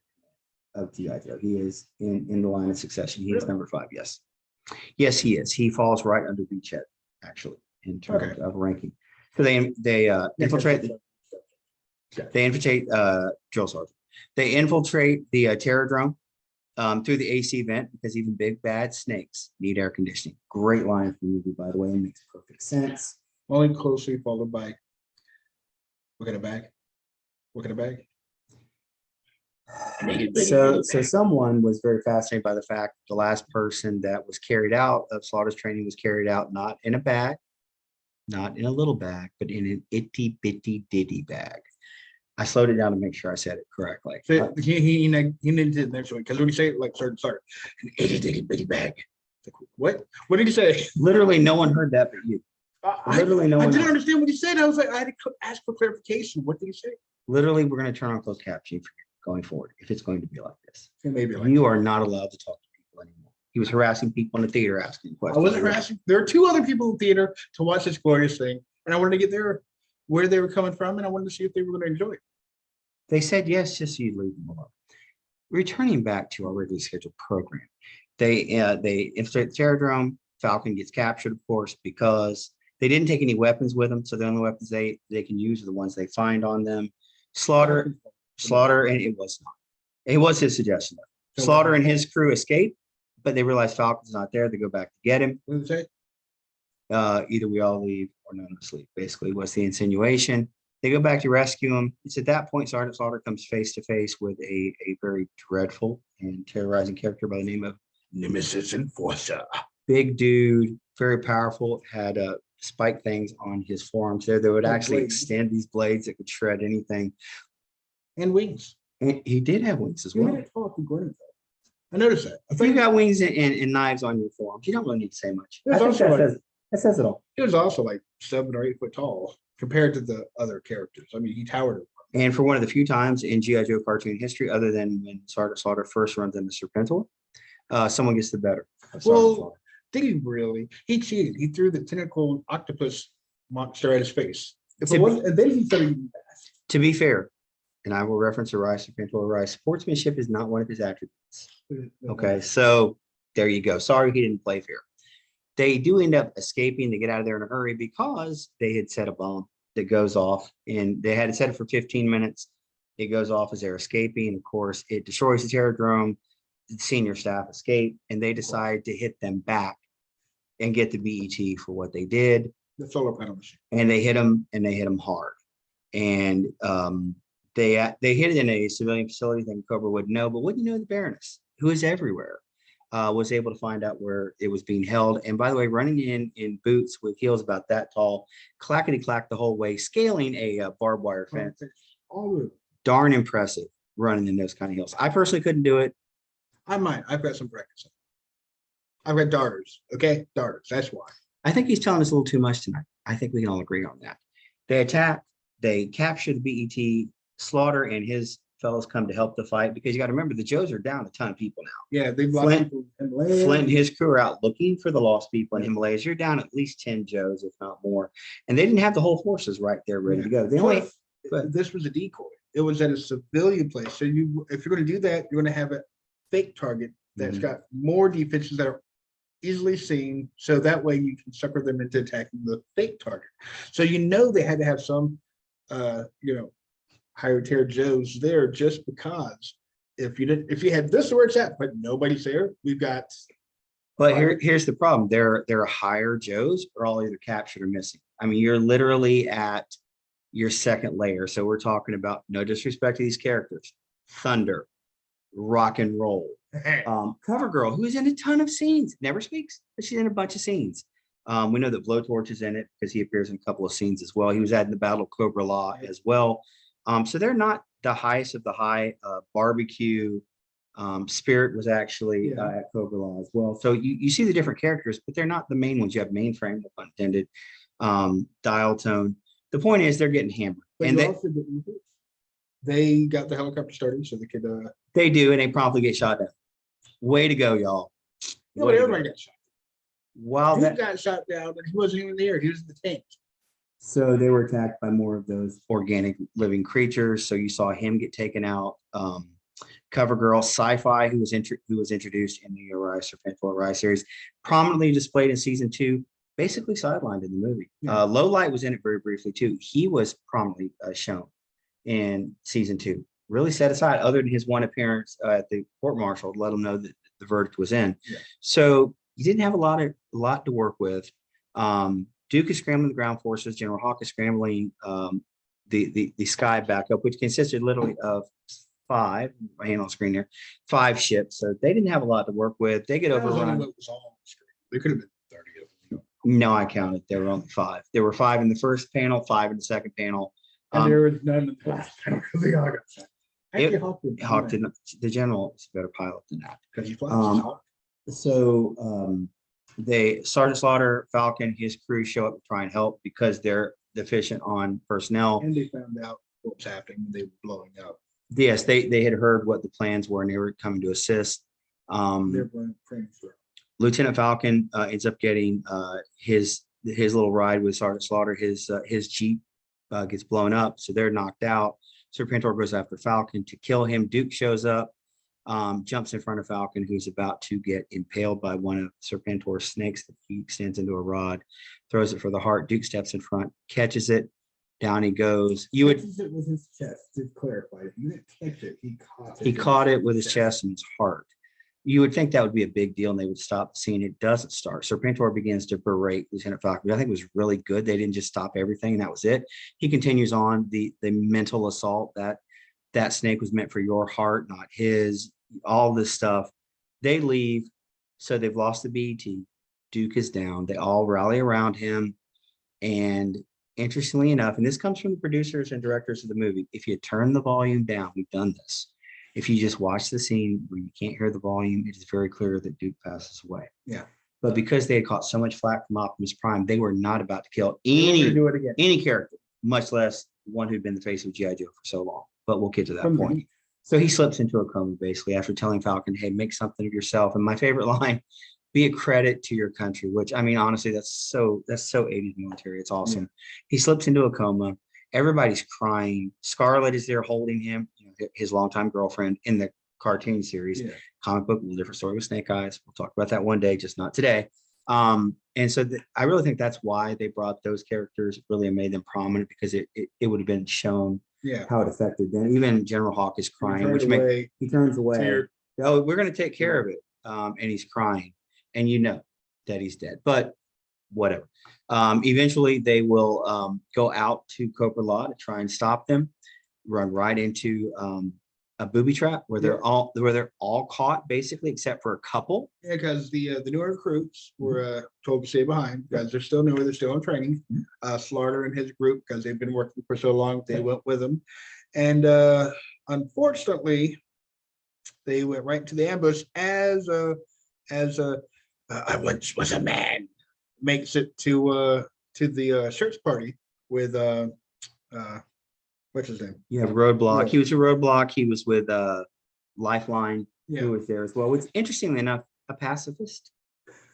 of G.I. Joe. He is in the line of succession. He is number 5. Yes. Yes, he is. He falls right under Beachhead, actually, in terms of ranking. So they infiltrate drill sergeant. They infiltrate the terrordrome through the AC vent because even big bad snakes need air conditioning. Great line from the movie, by the way, and makes perfect sense. Only closely followed by look at a bag. Look at a bag. So someone was very fascinated by the fact the last person that was carried out of Slaughter's training was carried out not in a bag, not in a little bag, but in an itty bitty ditty bag. I slowed it down to make sure I said it correctly. So he needed it next week because when you say it like Sergeant Slaughter, an itty bitty bag. Like, what? What did he say? Literally, no one heard that but you. Literally, no one. I didn't understand what he said. I was like, I had to ask for clarification. What did he say? Literally, we're going to turn on closed captioning going forward if it's going to be like this. Maybe like you are not allowed to talk to people anymore. He was harassing people in the theater asking questions. I wasn't harassing. There are 2 other people in the theater to watch this glorious thing, and I wanted to get where they were coming from, and I wanted to see if they were going to enjoy it. They said yes, just so you leave them alone. Returning back to our regularly scheduled program, they infiltrate the terrordrome. Falcon gets captured, of course, because they didn't take any weapons with them. So the only weapons they can use are the ones they find on them. Slaughter, and it was not. It was his suggestion. Slaughter and his crew escape, but they realize Falcon's not there. They go back to get him. What did it say? Either we all leave or none of us leave, basically was the insinuation. They go back to rescue him. It's at that point Sergeant Slaughter comes face to face with a very dreadful and terrorizing character by the name of Nemesis Enforcer. Big dude, very powerful, had spike things on his forearms there that would actually extend these blades that could shred anything. And wings. And he did have wings as well. I noticed that. If you got wings and knives on your forearms, you don't really need to say much. I think that says it all. He was also like 7 or 8 foot tall compared to the other characters. I mean, he towered. And for one of the few times in G.I. Joe cartoon history, other than when Sergeant Slaughter first runs into Serpentor, someone gets the better. Well, did he really? He cheated. He threw the tentacle octopus monster at his face. And then he said, to be fair, and I will reference Arise, Serpentor, Arise, sportsmanship is not one of his attributes. Okay, so there you go. Sorry he didn't play fair. They do end up escaping. They get out of there in a hurry because they had set a bomb that goes off, and they had it set it for 15 minutes. It goes off as they're escaping. Of course, it destroys the terrordrome. The senior staff escape, and they decide to hit them back and get the BET for what they did. The solar panel machine. And they hit them, and they hit them hard. And they hit it in a civilian facility. Then Cobra would know, but wouldn't know the Baroness, who is everywhere, was able to find out where it was being held. And by the way, running in boots with heels about that tall, clackety clack the whole way, scaling a barbed wire fence. Darn impressive running in those kind of heels. I personally couldn't do it. I might. I've got some practice. I've got darters. Okay, darters. That's why. I think he's telling us a little too much tonight. I think we can all agree on that. They attack. They capture the BET. Slaughter and his fellows come to help the fight, because you got to remember the Joes are down a ton of people now. Yeah, they've lost Flint, people in Himalayas. Flint and his crew are out looking for the lost people in Himalayas. You're down at least 10 Joes, if not more. And they didn't have the whole forces right there ready to go. They only, this was a decoy. It was at a civilian place. So if you're going to do that, you're going to have a fake target that's got more defenses that are easily seen. So that way you can sucker them into attacking the fake target. So they had to have some, higher tier Joes there, just because if you had this where it's at, but nobody's there, we've got. But here's the problem. Their higher Joes are all either captured or missing. I mean, you're literally at your second layer. So we're talking about, no disrespect to these characters, Thunder, Rock and Roll, Cover Girl, who's in a ton of scenes, never speaks, but she's in a bunch of scenes. We know that Blowtorch is in it because he appears in a couple of scenes as well. He was at the Battle of Cobra La as well. So they're not the highest of the high. Barbecue, Spirit was actually at Cobra La as well. So you see the different characters, but they're not the main ones. You have Mainframe, no pun intended, Dial Tone. The point is they're getting hammered. But and they got the helicopter started so they could. They do, and they promptly get shot down. Way to go, y'all. Yeah, but everybody got shot. While He got shot down, and he wasn't even there. He was in the tank. So they were attacked by more of those organic living creatures. So you saw him get taken out. Cover Girl, Sci-Fi, who was introduced in the Arise Serpentor Arise series, prominently displayed in season 2, basically sidelined in the movie. Low Light was in it very briefly too. He was prominently shown in season 2. Really set aside, other than his one appearance at the court martial to let him know that the verdict was in. So you didn't have a lot to work with. Duke is scrambling the ground forces. General Hawk is scrambling the sky backup, which consisted literally of 5, my hand on the screen there, 5 ships. So they didn't have a lot to work with. They get overrun. There could have been 30 of them. No, I counted. There were only 5. There were 5 in the first panel, 5 in the second panel. And there was none in the last panel because they all got shot. Hawk didn't. The general is a better pilot than that. Because he flies Hawk. So Sergeant Slaughter, Falcon, his crew show up to try and help because they're deficient on personnel. And they found out what was happening. They were blowing up. Yes, they had heard what the plans were and they were coming to assist. Lieutenant Falcon ends up getting his little ride with Sergeant Slaughter. His Jeep gets blown up, so they're knocked out. Serpentor goes after Falcon to kill him. Duke shows up, jumps in front of Falcon, who's about to get impaled by one of Serpentor's snakes that he extends into a rod, throws it for the heart. Duke steps in front, catches it. Down he goes. Catches it with his chest, to clarify. He didn't catch it. He caught it with his chest and his heart. You would think that would be a big deal and they would stop the scene. It doesn't start. Serpentor begins to berate Lieutenant Falcon, which I think was really good. They didn't just stop everything and that was it. He continues on the mental assault that snake was meant for your heart, not his, all this stuff. They leave. So they've lost the BET. Duke is down. They all rally around him. And interestingly enough, and this comes from the producers and directors of the movie, if you turn the volume down, we've done this. If you just watch the scene where you can't hear the volume, it is very clear that Duke passes away. Yeah. But because they had caught so much flack from Optimus Prime, they were not about to kill any character, much less one who'd been the face of G.I. Joe for so long. But we'll get to that point. So he slips into a coma basically after telling Falcon, hey, make something of yourself. And my favorite line, be a credit to your country, which I mean, honestly, that's so 80s military. It's awesome. Yeah. He slips into a coma. Everybody's crying. Scarlet is there holding him, his longtime girlfriend in the cartoon series. Comic book, a little different story with Snake Eyes. We'll talk about that one day, just not today. And so I really think that's why they brought those characters, really made them prominent, because it would have been shown how it affected them. Even General Hawk is crying, he turns away. Oh, we're going to take care of it. And he's crying, and you know that he's dead, but whatever. Eventually they will go out to Cobra La to try and stop them, run right into a booby trap where they're all caught basically, except for a couple. Yeah, because the newer recruits were told to stay behind because they're still newer, they're still in training. Slaughter and his group, because they've been working for so long, they went with them, and unfortunately, they went right into the ambush as I once was a man makes it to the church party with What's his name? You have Roadblock. Yeah. He was a Roadblock. He was with Lifeline, Yeah. who was there as well. Which, interestingly enough, a pacifist,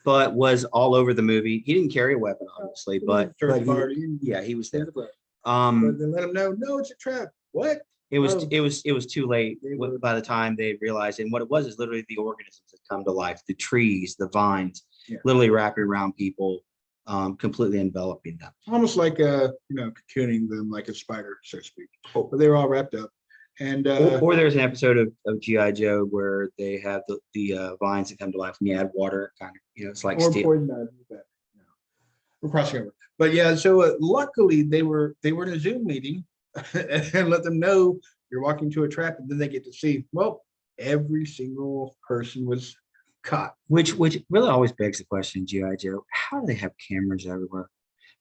but was all over the movie. He didn't carry a weapon, obviously, but he was there. But Um, they let him know, no, it's a trap. What? it was Oh. it was too late by the time they realized. And what it was is literally the organisms that come to life, the trees, the vines, literally wrapping around people, completely enveloping them. Almost like cocooning them like a spider, so to speak. But they were all wrapped up. And or there's an episode of G.I. Joe where they have the vines that come to life and you add water, kind of, it's like or steel. poison ivy, we're crossing over. But yeah, so luckily they were in a Zoom meeting and let them know you're walking to a trap, and then they get to see, well, every single person was caught. Which really always begs the question, G.I. Joe, how do they have cameras everywhere?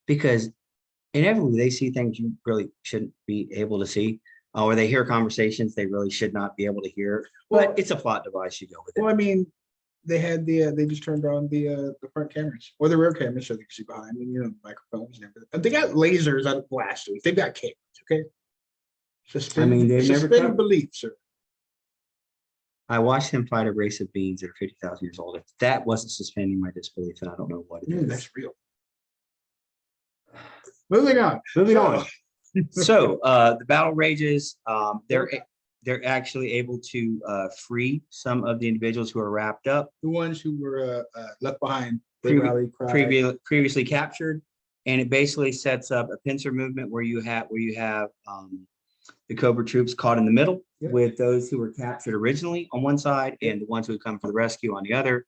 Because inevitably they see things you really shouldn't be able to see, or they hear conversations they really should not be able to hear. But it's a plot device, you go with it. Well, I mean, they had they just turned on the front cameras or the rear cameras so they can see behind, and microphones and everything. And they got lasers on blasters. They've got cameras, okay? They've never suspend belief, sir. I watched him fight a race of beings that are 50,000 years old. If that wasn't suspending my disbelief, then I don't know what it is. That's real. Moving on. So the battle rages. They're actually able to free some of the individuals who are wrapped up. The ones who were left behind, previously captured, and it basically sets up a pincer movement where you have the Cobra troops caught in the middle with those who were captured originally on one side and the ones who come for the rescue on the other.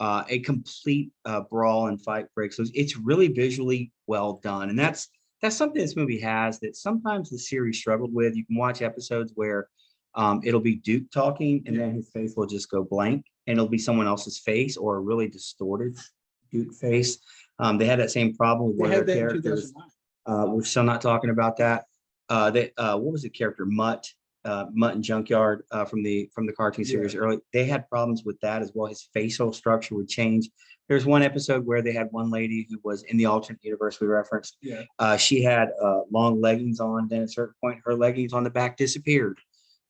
A complete brawl and fight breaks loose. It's really visually well done, and that's something this movie has that sometimes the series struggled with. You can watch episodes where it'll be Duke talking, and then his face will just go blank, and it'll be someone else's face or a really distorted Duke face. They had that same problem with one of their characters. We're still not talking about that. What was the character Mutt and Junkyard from the cartoon series early? They had problems with that as well. His facial structure would change. There's one episode where they had one lady who was in the alternate universe we referenced. She had long leggings on. Then at a certain point, her leggings on the back disappeared.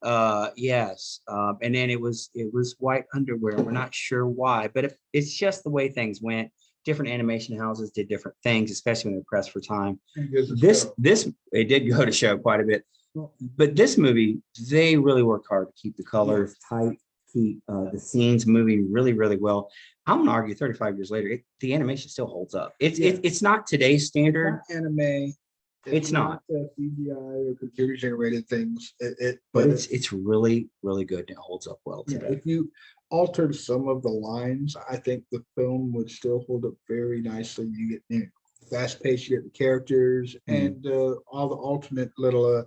And then it was white underwear. We're not sure why, but it's just the way things went. Different animation houses did different things, especially when they're pressed for time. This it did go to show quite a bit, but this movie, they really worked hard to keep the colors tight, keep the scenes moving really, really well. I'm gonna argue 35 years later, the animation still holds up. It's not today's standard. It's not anime. It's not CGI or computer generated things. But it's really, really good. It holds up well today. If you altered some of the lines, I think the film would still hold up very nicely. You get fast paced, you get the characters and all the alternate little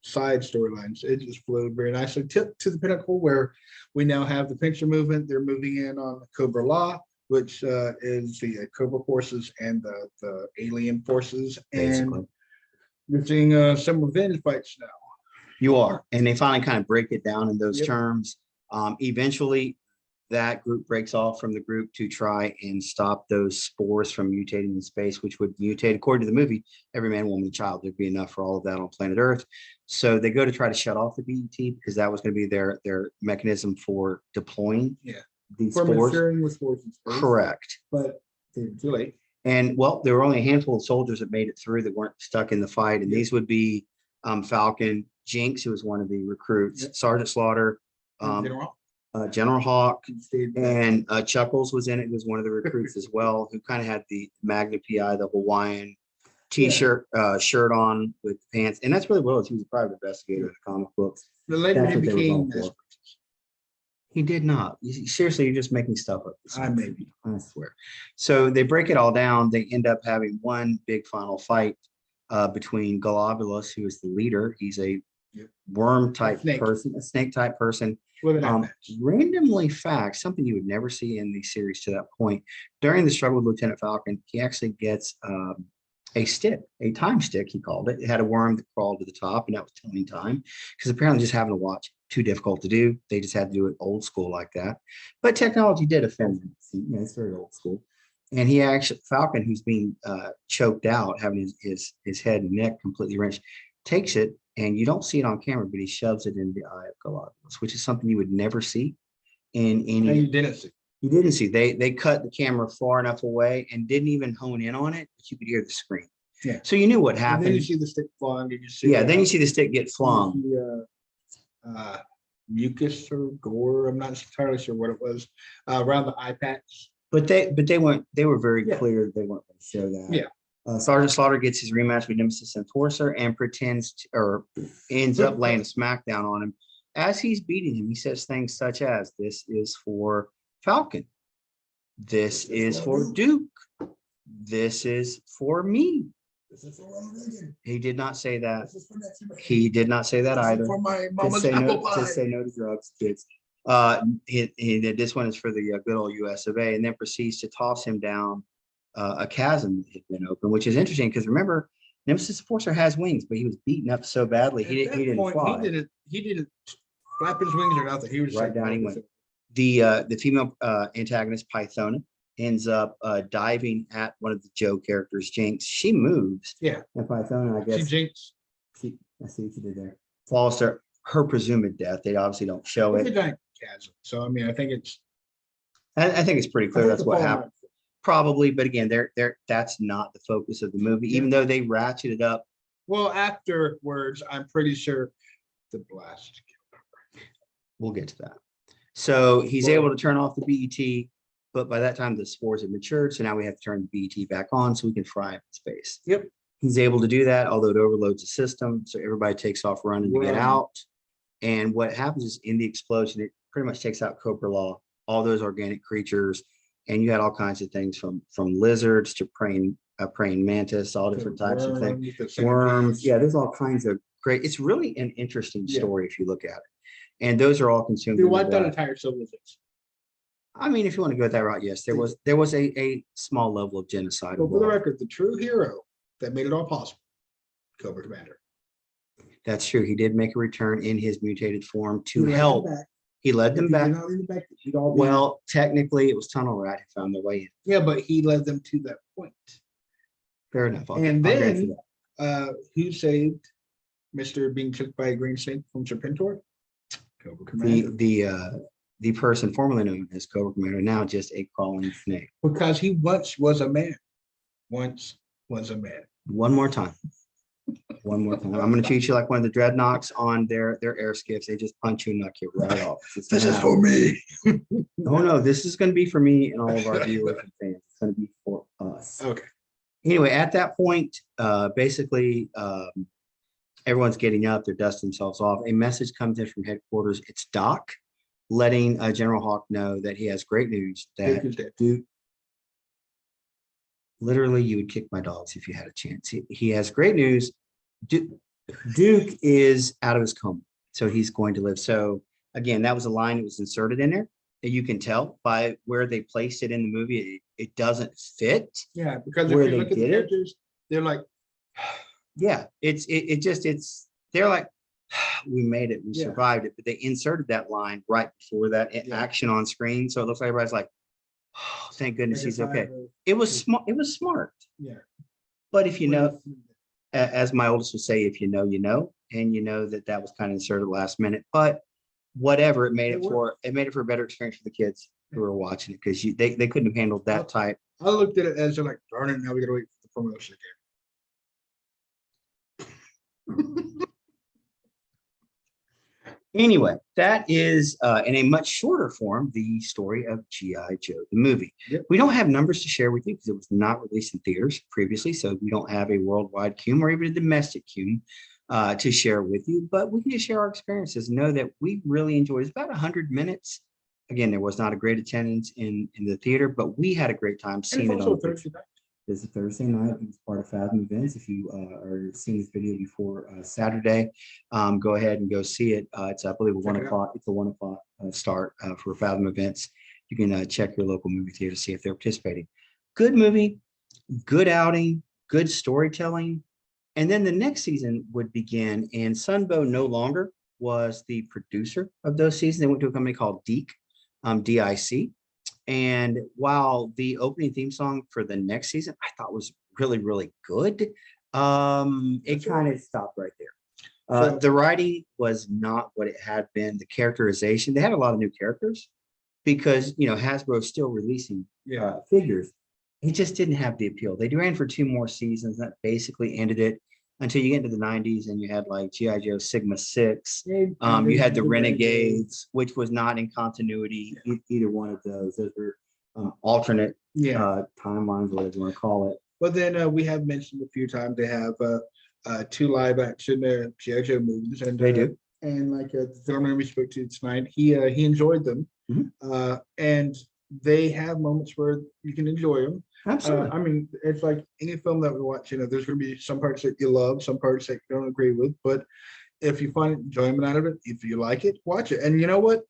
side storylines. It just flowed very nicely to the pinnacle where we now have the pincer movement. They're moving in on Cobra Law, which is the Cobra forces and the alien forces. Basically. And you're seeing some revenge fights now. You are. And they finally kind of break it down in those terms. Eventually, that group breaks off from the group to try and stop those spores from mutating in space, which would mutate, according to the movie, every man, woman, and child. There'd be enough for all of that on planet Earth. So they go to try to shut off the BET because that was going to be their mechanism for deploying these spores. With spores in space. Correct. But too late. And well, there were only a handful of soldiers that made it through that weren't stuck in the fight. And these would be Falcon, Jinx, who was one of the recruits, Sergeant Slaughter, General Hawk, and Chuckles was in it, who was one of the recruits as well, who kind of had the Magna PI, the Hawaiian t-shirt, shirt on with pants. And that's really what it was. He was a private investigator in the comic books. The later he became He did not. Seriously, you're just making stuff up. I swear. So they break it all down. They end up having one big final fight between Globulus, who is the leader. He's a worm type person, a snake type person. Randomly fact, something you would never see in the series to that point. During the struggle with Lieutenant Falcon, he actually gets a stick, a time stick, he called it. It had a worm that crawled to the top, and that was telling time. Because apparently just having to watch, too difficult to do. They just had to do it old school like that. But technology did offend them. It's very old school. And he actually, Falcon, who's being choked out, having his head and neck completely wrenched, takes it, and you don't see it on camera, but he shoves it in the eye of Galactus, which is something you would never see in And any. you didn't see. You didn't see. They cut the camera far enough away and didn't even hone in on it, but you could hear the scream. Yeah. So you knew what And happened. then you see the stick flying, and you see. Yeah, then you see the stick get flung. Mucus or gore, I'm not entirely sure what it was, around the eye patch. But they were very Yeah. clear that they weren't going to show that. Yeah. Sergeant Slaughter gets his rematch with Nemesis Enforcer and ends up laying a smackdown on him. As he's beating him, he says things such as, "This is for Falcon. This is for Duke. This is for me." He did not say that. He did not say that either. For my Just mama's say apple no, pie. just say no to drugs, kids. This one is for the good old US of A, and then proceeds to toss him down a chasm that had been open, which is interesting because remember, Nemesis Enforcer has wings, but he was beaten up so badly he didn't fly. He didn't flap his wings or nothing. He was Right down he went. The female antagonist Pythona ends up diving at one of the Joe characters, Jinx. She moves. Yeah. And Pythona, I guess. She Jinx. I see what you did there. Falls to her presumed death. They obviously don't show It's a it. giant chasm. So I mean, I think it's. I think it's pretty clear that's what fall happened. Probably, but again, that's not the focus of the movie, even though they ratcheted up. Well, afterwards, I'm pretty sure the blast. We'll get to that. So he's able to turn off the BET, but by that time the spores have matured. So now we have to turn the BET back on so we can fry up in space. Yep. He's able to do that, although it overloads the system. So everybody takes off running to get out. And what happens is in the explosion, it pretty much takes out Cobra Law, all those organic creatures. And you had all kinds of things from lizards to praying mantis, all different types of things. Worms. Yeah, there's all kinds of great. It's really an interesting story if you look at it. And those are all consumed. They wiped out entire civilization. I mean, if you want to go that route, yes, there was a small level of genocide. But for the record, the true hero that made it all possible, Cobra Commander. That's true. He did make a return in his mutated form to help. He led them back. Well, technically, it was Tunnel Rat who found the way in. Yeah, but he led them to that point. Fair enough. And then, who saved Mr. being took by a green snake from Serpentor? Cobra Commander. The person formerly known as Cobra Commander, now just a crawling snake. Because he once was a man. Once was a man. One more time. One more time. I'm going to treat you like one of the dreadnoughts on their air skiffs. They just punch you and knock you right off. This is for me. Oh no, this is going to be for me and all of our viewers and fans. It's going to be for us. Okay. Anyway, at that point, basically, everyone's getting up. They're dusting themselves off. A message comes in from headquarters. It's Doc, letting General Hawk know that he has great news. That Duke, literally, you would kick my dogs if you had a chance. He has great news. Duke is out of his coma, so he's going to live. So again, that was a line that was inserted in there. That you can tell by where they placed it in the movie. It doesn't fit. Yeah, because where if you they look at the did it, characters, they're like, yeah, they're like, we made it, we survived it, but they inserted that line right before that action on screen, so it looks like everybody's like, oh, thank goodness he's okay. It was smart. It was smart. Yeah. But if you know, as my oldest would say, if you know, you know, and you know that was kind of inserted last minute, but whatever, it made it for a better experience for the kids who were watching it, because they couldn't have handled that type. I looked at it as like, darn it, now we gotta wait for the promotion again. Anyway, that is in a much shorter form the story of G.I. Joe the movie. Yep. We don't have numbers to share with you because it was not released in theaters previously, so we don't have a worldwide cum or even a domestic cum to share with you, but we can just share our experiences and know that we really enjoyed it. It's about 100 minutes. Again, there was not a great attendance in the theater, but we had a great time seeing it on Thursday night. This is Thursday night. It's part of Fathom Events. If you are seeing this video before Saturday, go ahead and go see it. It's, I believe, 1 o'clock. It's a 1 o'clock start for Fathom Events. You can check your local movie theater to see if they're participating. Good movie, good outing, good storytelling. And then the next season would begin, and Sunbow no longer was the producer of those seasons. They went to a company called DIC, DIC. And while the opening theme song for the next season I thought was really, really good, it kind of stopped right there. The writing was not what it had been. The characterization, they had a lot of new characters because, Hasbro is still releasing figures. It just didn't have the appeal. They ran for 2 more seasons. That basically ended it until you get into the 90s and you had like G.I. Joe Sigma 6. You had the Renegades, which was not in continuity, either one of those. Those were alternate timelines, whatever you want to call it. But then we have mentioned a few times they have 2 live action G.I. Joe movies, and they do. And like the gentleman we spoke to tonight, he enjoyed them, and they have moments where you can enjoy them. Absolutely. I mean, it's like any film that we watch. There's going to be some parts that you love, some parts that you don't agree with. But if you find enjoyment out of it, if you like it, watch it. And you know what?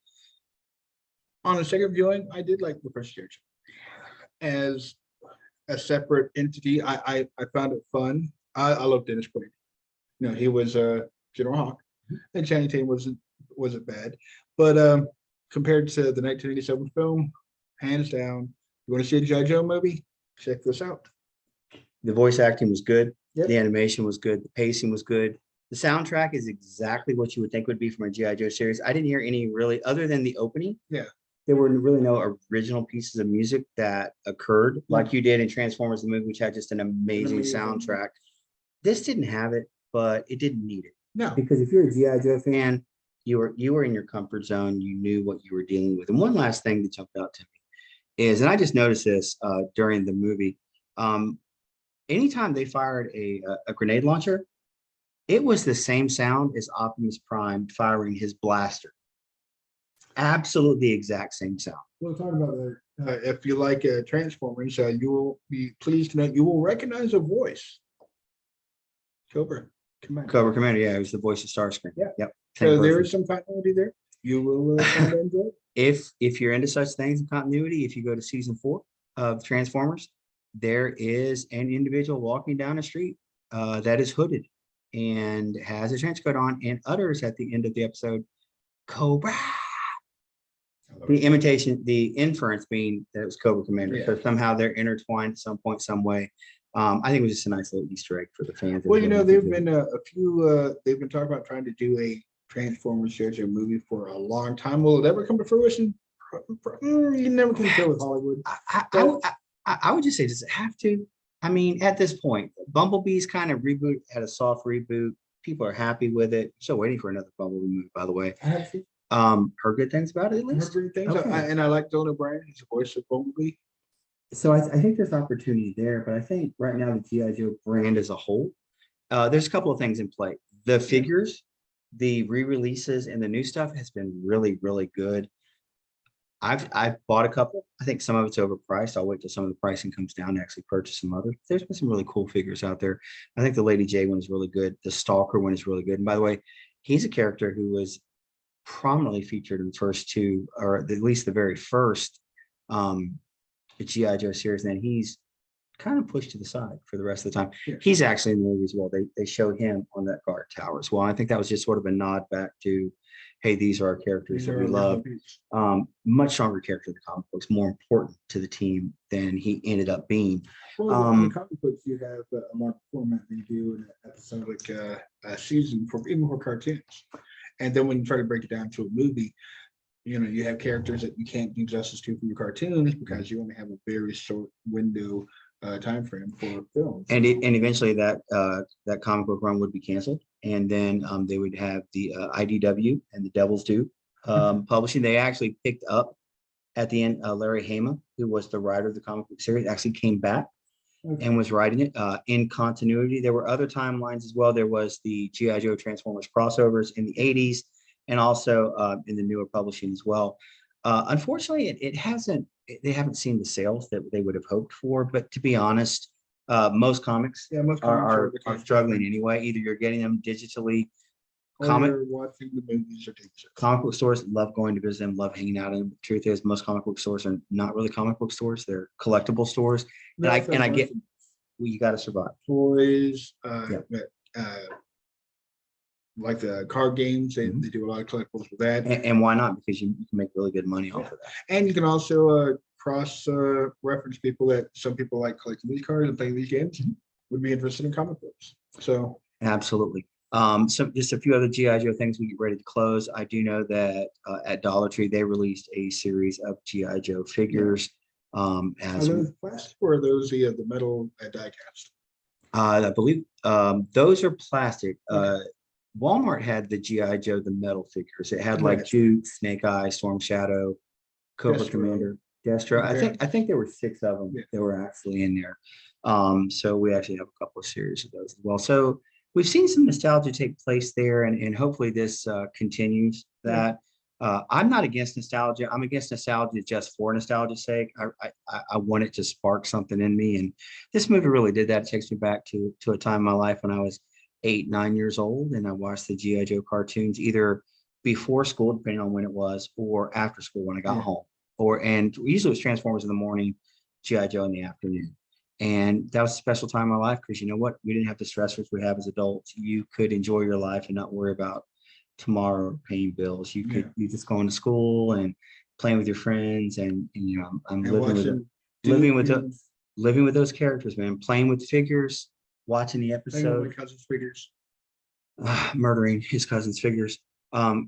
On a second viewing, I did like the first G.I. Joe as a separate entity. I found it fun. I love Dennis Quaid. He was General Hawk, and Channing Tatum wasn't bad, but compared to the 1987 film, hands down. You want to see a G.I. Joe movie? Check this out. The voice acting was good. Yep. The animation was good. The pacing was good. The soundtrack is exactly what you would think would be from a G.I. Joe series. I didn't hear any really, other than the opening. Yeah. There were really no original pieces of music that occurred like you did in Transformers the movie, which had just an amazing soundtrack. This didn't have it, but it didn't need it. No. Because if you're a G.I. Joe fan, you were in your comfort zone. You knew what you were dealing with. And one last thing that jumped out to me is, and I just noticed this during the movie, anytime they fired a grenade launcher, it was the same sound as Optimus Prime firing his blaster. Absolutely the exact same sound. We'll talk about that. If you like Transformers, you will be pleased to know you will recognize a voice. Cobra Commander. Cobra Commander, yeah, it was the voice of Starscream. Yeah. Yep. So there is some continuity there. You will enjoy it. If you're into such things in continuity, if you go to season 4 of Transformers, there is an individual walking down the street that is hooded and has a trench coat on and utters at the end of the episode, Cobra. The inference being that it was Cobra Commander. Yeah. So somehow they're intertwined at some point, some way. I think it was just a nice little Easter egg for the fans. Well, they've been a few. They've been talking about trying to do a Transformers G.I. movie for a long time. Will it ever come to fruition? You never can tell with Hollywood. I would just say, does it have to? I mean, at this point, Bumblebee's kind of reboot had a soft reboot. People are happy with it. Still waiting for another Bumblebee movie, by the way. Heard good things about it at least. Heard good things. Okay. And I like Don O'Brien. He's the voice of Bumblebee. So I think there's opportunity there, but I think right now the G.I. Joe brand as a whole, there's a couple of things in play. The figures, the re-releases, and the new stuff has been really, really good. I've bought a couple. I think some of it's overpriced. I'll wait till some of the pricing comes down to actually purchase some others. There's been some really cool figures out there. I think the Lady J one is really good. The Stalker one is really good. And by the way, he's a character who was prominently featured in the first 2, or at least the very first G.I. Joe series, and then he's kind of pushed to the side for the rest of the time. Yeah. He's actually in the movie as well. They show him on that guard tower as well. I think that was just sort of a nod back to, hey, these are our characters that we love. Much stronger character in the comic books, more important to the team than he ended up being. Well, in the comic books, you have a more format than you do in an episodic season even for cartoons. And then when you try to break it down to a movie, you have characters that you can't do justice to from your cartoons because you only have a very short window time frame for films. And eventually that comic book run would be canceled, and then they would have the IDW and the Devils Do publishing. They actually picked up at the end Larry Hama, who was the writer of the comic book series, actually came back and was writing it in continuity. There were other timelines as well. There was the G.I. Joe Transformers crossovers in the 80s. And also in the newer publishing as well. Unfortunately, they haven't seen the sales that they would have hoped for. But to be honest, most comics are struggling anyway. Either you're getting them digitally, you're watching the movies or TV shows. Comic book stores love going to visit them, love hanging out in them. The truth is, most comic book stores are not really comic book stores; they're collectible stores. And I get, you got to survive. Toys, like the card games, they do a lot of collectibles with that. And why not? Because you can make really good money off of that. And you can also cross reference people that some people like collecting these cards and playing these games would be interested in comic books. So absolutely. So just a few other GI Joe things we get ready to close. I do know that at Dollar Tree they released a series of GI Joe figures. Are As those plastic or are those the metal die cast? I believe those are plastic. Okay. Walmart had the GI Joe, the metal figures. It had like Right. Duke, Snake Eye, Storm Shadow, Cobra Destro. Commander, Destro. Okay. I think there were 6 of them Yeah. that were actually in there. So we actually have a couple of series of those as well. So we've seen some nostalgia take place there, and hopefully this continues that. I'm not against nostalgia. I'm against nostalgia just for nostalgia's sake. I want it to spark something in me, and this movie really did that. It takes me back to a time in my life when I was 8, 9 years old, and I watched the GI Joe cartoons either before school, depending on when it was, or after school when I got home. And usually it was Transformers in the morning, GI Joe in the afternoon. And that was a special time in my life because you know what? We didn't have the stressors we have as adults. You could enjoy your life and not worry about tomorrow or paying bills. You just going to school and playing with your friends, and you know I'm living with it, living with the, living with those characters, man. Playing with figures, watching the episode, my cousin's figures. Murdering his cousin's figures,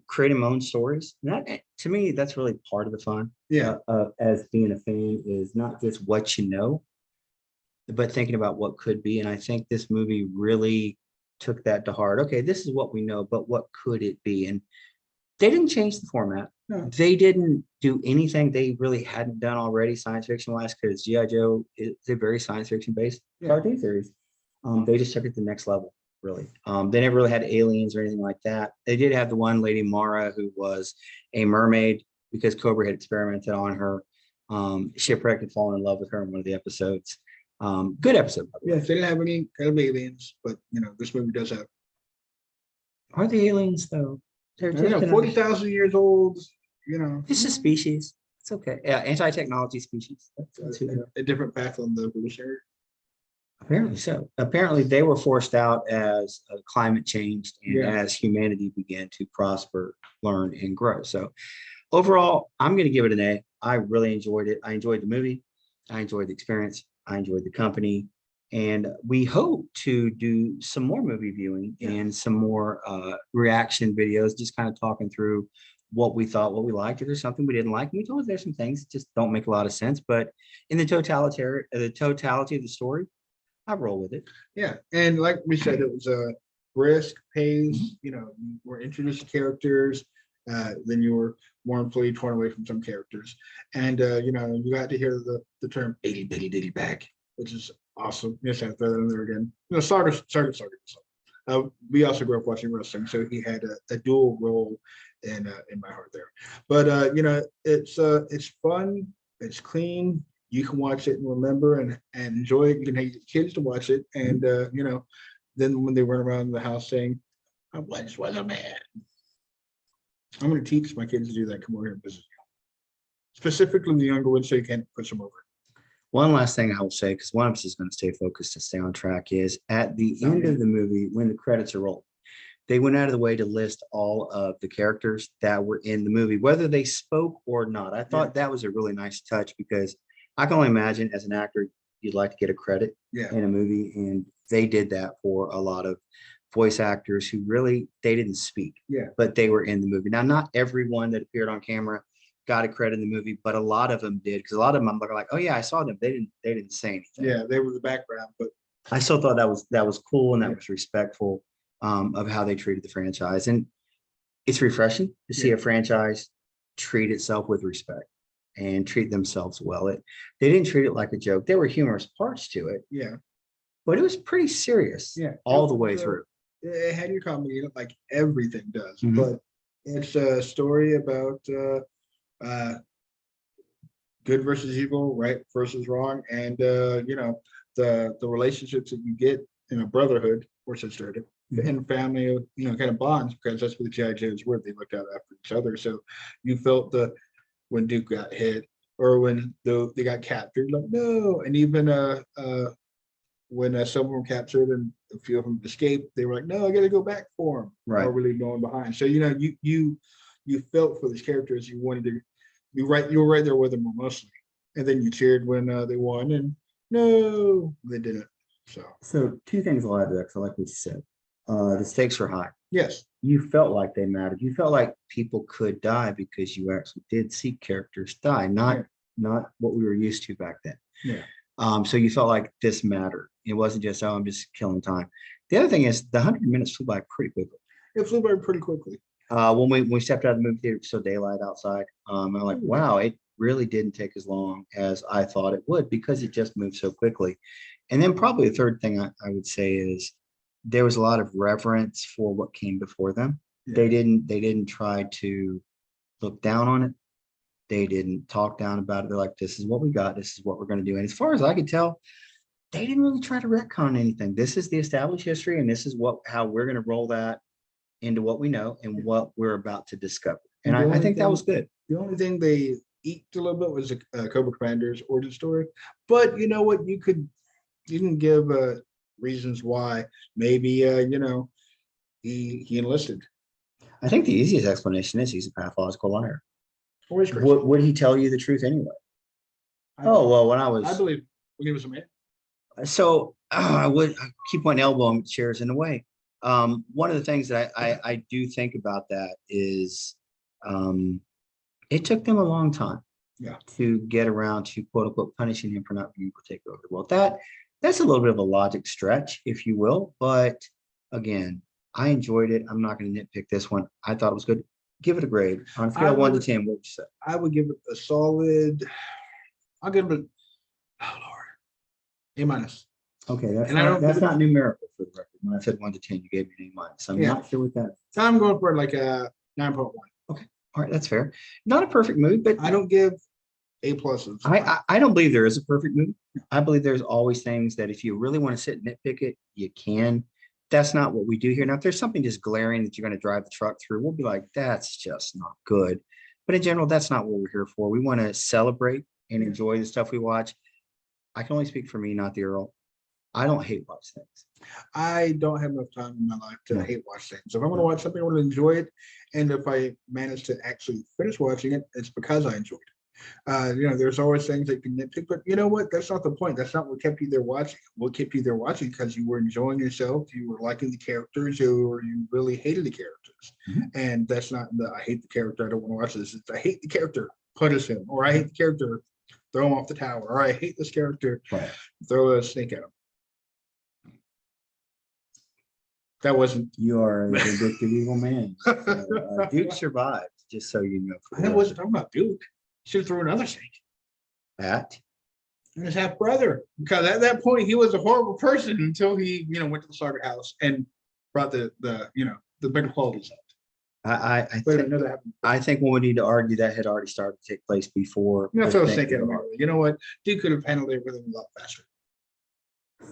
creating my own stories. And that, to me, that's really part of the fun. Yeah. As being a fan is not just what you know, but thinking about what could be. And I think this movie really took that to heart. Okay, this is what we know, but what could it be? And they didn't change the format. No. They didn't do anything they really hadn't done already science fiction wise, because GI Joe is a very science fiction based cartoon series. They just took it to the next level, really. They never really had aliens or anything like that. They did have the one lady Mara who was a mermaid because Cobra had experimented on her. Shipwreck had fallen in love with her in one of the episodes. Good episode. Yes, they didn't have any kind of aliens, but you know this movie does have. Are the aliens though? They're just 40,000 years old. You know, it's a species. It's okay. Yeah, anti-technology species. That's a different path on the evolutionary. Apparently so. Apparently they were forced out as climate changed and as humanity began to prosper, learn, and grow. So overall, I'm going to give it an A. I really enjoyed it. I enjoyed the movie. I enjoyed the experience. I enjoyed the company. And we hope to do some more movie viewing and some more reaction videos, just kind of talking through what we thought, what we liked. If there's something we didn't like, we told there's some things that just don't make a lot of sense. But in the totality of the story, I roll with it. Yeah, and like we said, it was a brisk pace. You know, you were introduced to characters, then you were more fully torn away from some characters, and you know, you got to hear the term "itty bitty ditty bag," which is awesome. Yes, I throw that in there again. You know, Sarge. We also grew up watching wrestling, so he had a dual role in my heart there. But you know, it's fun. It's clean. You can watch it and remember and enjoy it. You can have your kids to watch it, and you know, then when they run around the house saying, "I once was a man," I'm going to teach my kids to do that. Come over here and visit you, specifically the younger ones, so you can't push them over. One last thing I will say, because one of us is going to stay focused and stay on track, is at the end of the movie, when the credits are rolled, they went out of the way to list all of the characters that were in the movie, whether they spoke or not. I thought that was a really nice touch because I can only imagine as an actor, you'd like to get a credit in a movie. And they did that for a lot of voice actors who really, they didn't speak, but they were in the movie. Now, not everyone that appeared on camera got a credit in the movie, but a lot of them did. Because a lot of them, I'm like, oh yeah, I saw them. They didn't say anything. Yeah, they were the background, but I still thought that was cool and that was respectful of how they treated the franchise. And it's refreshing to see a franchise treat itself with respect and treat themselves well. They didn't treat it like a joke. There were humorous parts to it. Yeah. But it was pretty serious all the way through. It had your comedy in it, like everything does. But it's a story about good versus evil, right versus wrong, and you know, the relationships that you get in a brotherhood or sisterhood and family, you know, kind of bonds, because that's what the GI Joes were. They looked out after each other. So you felt when Duke got hit or when they got captured, like no, and even when some of them captured and a few of them escaped, they were like, no, I got to go back for them. Right, really going behind. So you know, you felt for these characters. You wanted to be right. You were right there with them mostly, and then you cheered when they won. And no, they didn't. So 2 things I'll add to that, because I like what you said. The stakes were high. Yes. You felt like they mattered. You felt like people could die because you actually did see characters die, not what we were used to back then. Yeah. So you felt like this mattered. It wasn't just, oh, I'm just killing time. The other thing is the 100 minutes flew by pretty quickly. It flew by pretty quickly. When we stepped out of the movie theater, it was still daylight outside. I'm like, wow, it really didn't take as long as I thought it would because it just moved so quickly. And then probably the third thing I would say is there was a lot of reverence for what came before them. Yeah. They didn't try to look down on it. They didn't talk down about it. They're like, this is what we got. This is what we're going to do. And as far as I could tell, they didn't really try to retcon anything. This is the established history, and this is how we're going to roll that into what we know and what we're about to discover. And I think that was good. The only thing they eked a little bit was the Cobra Commander's origin story. But you know what? You can give reasons why maybe he enlisted. I think the easiest explanation is he's a pathological liar. Always crazy. Would he tell you the truth anyway? I believe when he was a man. So I keep one elbow on chairs in a way. One of the things that I do think about that is it took them a long time to get around to quote unquote punishing him for not being able to take over the world. That's a little bit of a logic stretch, if you will. But again, I enjoyed it. I'm not going to nitpick this one. I thought it was good. Give it a grade on a scale of 1 to 10. What would you say? I would give it a solid. I'll give it. Oh Lord, A-. Okay, that's not numerical for the record. When I said 1 to 10, you gave me an A-. So I'm not sure what that is. So I'm going for like a 9.1. Okay, all right, that's fair. Not a perfect movie, but I don't give A+. I don't believe there is a perfect movie. I believe there's always things that if you really want to sit and nitpick it, you can. That's not what we do here. Now, if there's something just glaring that you're going to drive the truck through, we'll be like, that's just not good. But in general, that's not what we're here for. We want to celebrate and enjoy the stuff we watch. I can only speak for me, not the Earl. I don't hate watch things. I don't have enough time in my life to hate watch things. So if I'm going to watch something, I want to enjoy it. And if I manage to actually finish watching it, it's because I enjoyed it. There's always things that you can nitpick, but you know what? That's not the point. That's not what kept you there watching. What kept you there watching because you were enjoying yourself, you were liking the characters, or you really hated the characters. And that's not I hate the character, I don't want to watch this. It's I hate the character, punish him, or I hate the character, throw him off the tower, or I hate this character, throw a snake at him. That wasn't. You are a vindictive evil man. Duke survived, just so you know. I wasn't talking about Duke. Should have thrown another snake. At and his half brother, because at that point he was a horrible person until he, went to the slaughter house and brought the better qualities out. I think when we need to argue that had already started to take place before. That's what I was thinking. You know what? Duke could have handled it with him a lot faster.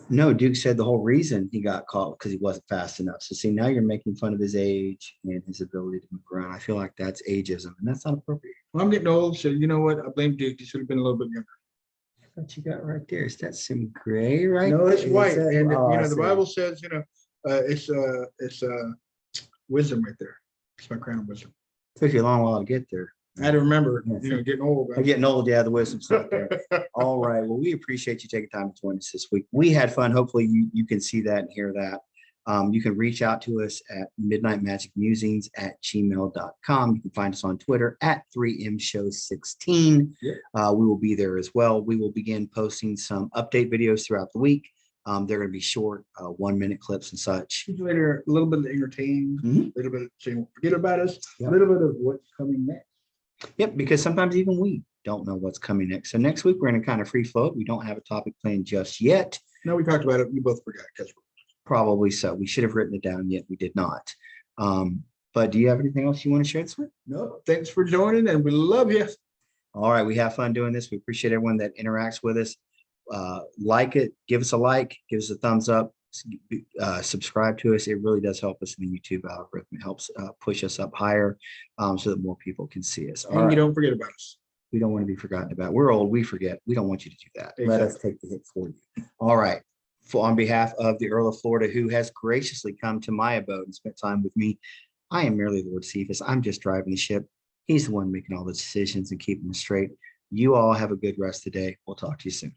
No, Duke said the whole reason he got caught because he wasn't fast enough. So see, now you're making fun of his age and his ability to move around. I feel like that's ageism, and that's not appropriate. Well, I'm getting old, so you know what? I blame Duke. He should have been a little bit younger. What you got right there? Is that some gray right No, there? it's white. And the Bible says, it's wisdom right there. It's my crown of wisdom. Took you a long while to get there. I had to remember, getting old. I'm getting old, yeah, the wisdom's not there. All right. Well, we appreciate you taking time to join us this week. We had fun. Hopefully you can see that and hear that. You can reach out to us at MidnightMagicMusings@gmail.com. You can find us on Twitter at 3mshow16. Yeah. We will be there as well. We will begin posting some update videos throughout the week. They're going to be short, 1-minute clips and such. Later, a little bit of entertainment, a little bit so you won't forget about us, a little bit of what's coming next. Yep, because sometimes even we don't know what's coming next. So next week, we're going to kind of free float. We don't have a topic planned just yet. No, we talked about it. We both forgot. Probably so. We should have written it down, yet we did not. But do you have anything else you want to share this week? No, thanks for joining, and we love you. All right, we have fun doing this. We appreciate everyone that interacts with us. Like it, give us a like, give us a thumbs up, subscribe to us. It really does help us in the YouTube algorithm. It helps push us up higher so that more people can see us. And you don't forget about us. We don't want to be forgotten about. We're old. We forget. We don't want you to do that. Exactly. Let us take the hit for you. All right. On behalf of the Earl of Florida, who has graciously come to my abode and spent time with me, I am merely Lord Cephas. I'm just driving the ship. He's the one making all the decisions and keeping them straight. You all have a good rest of the day. We'll talk to you soon.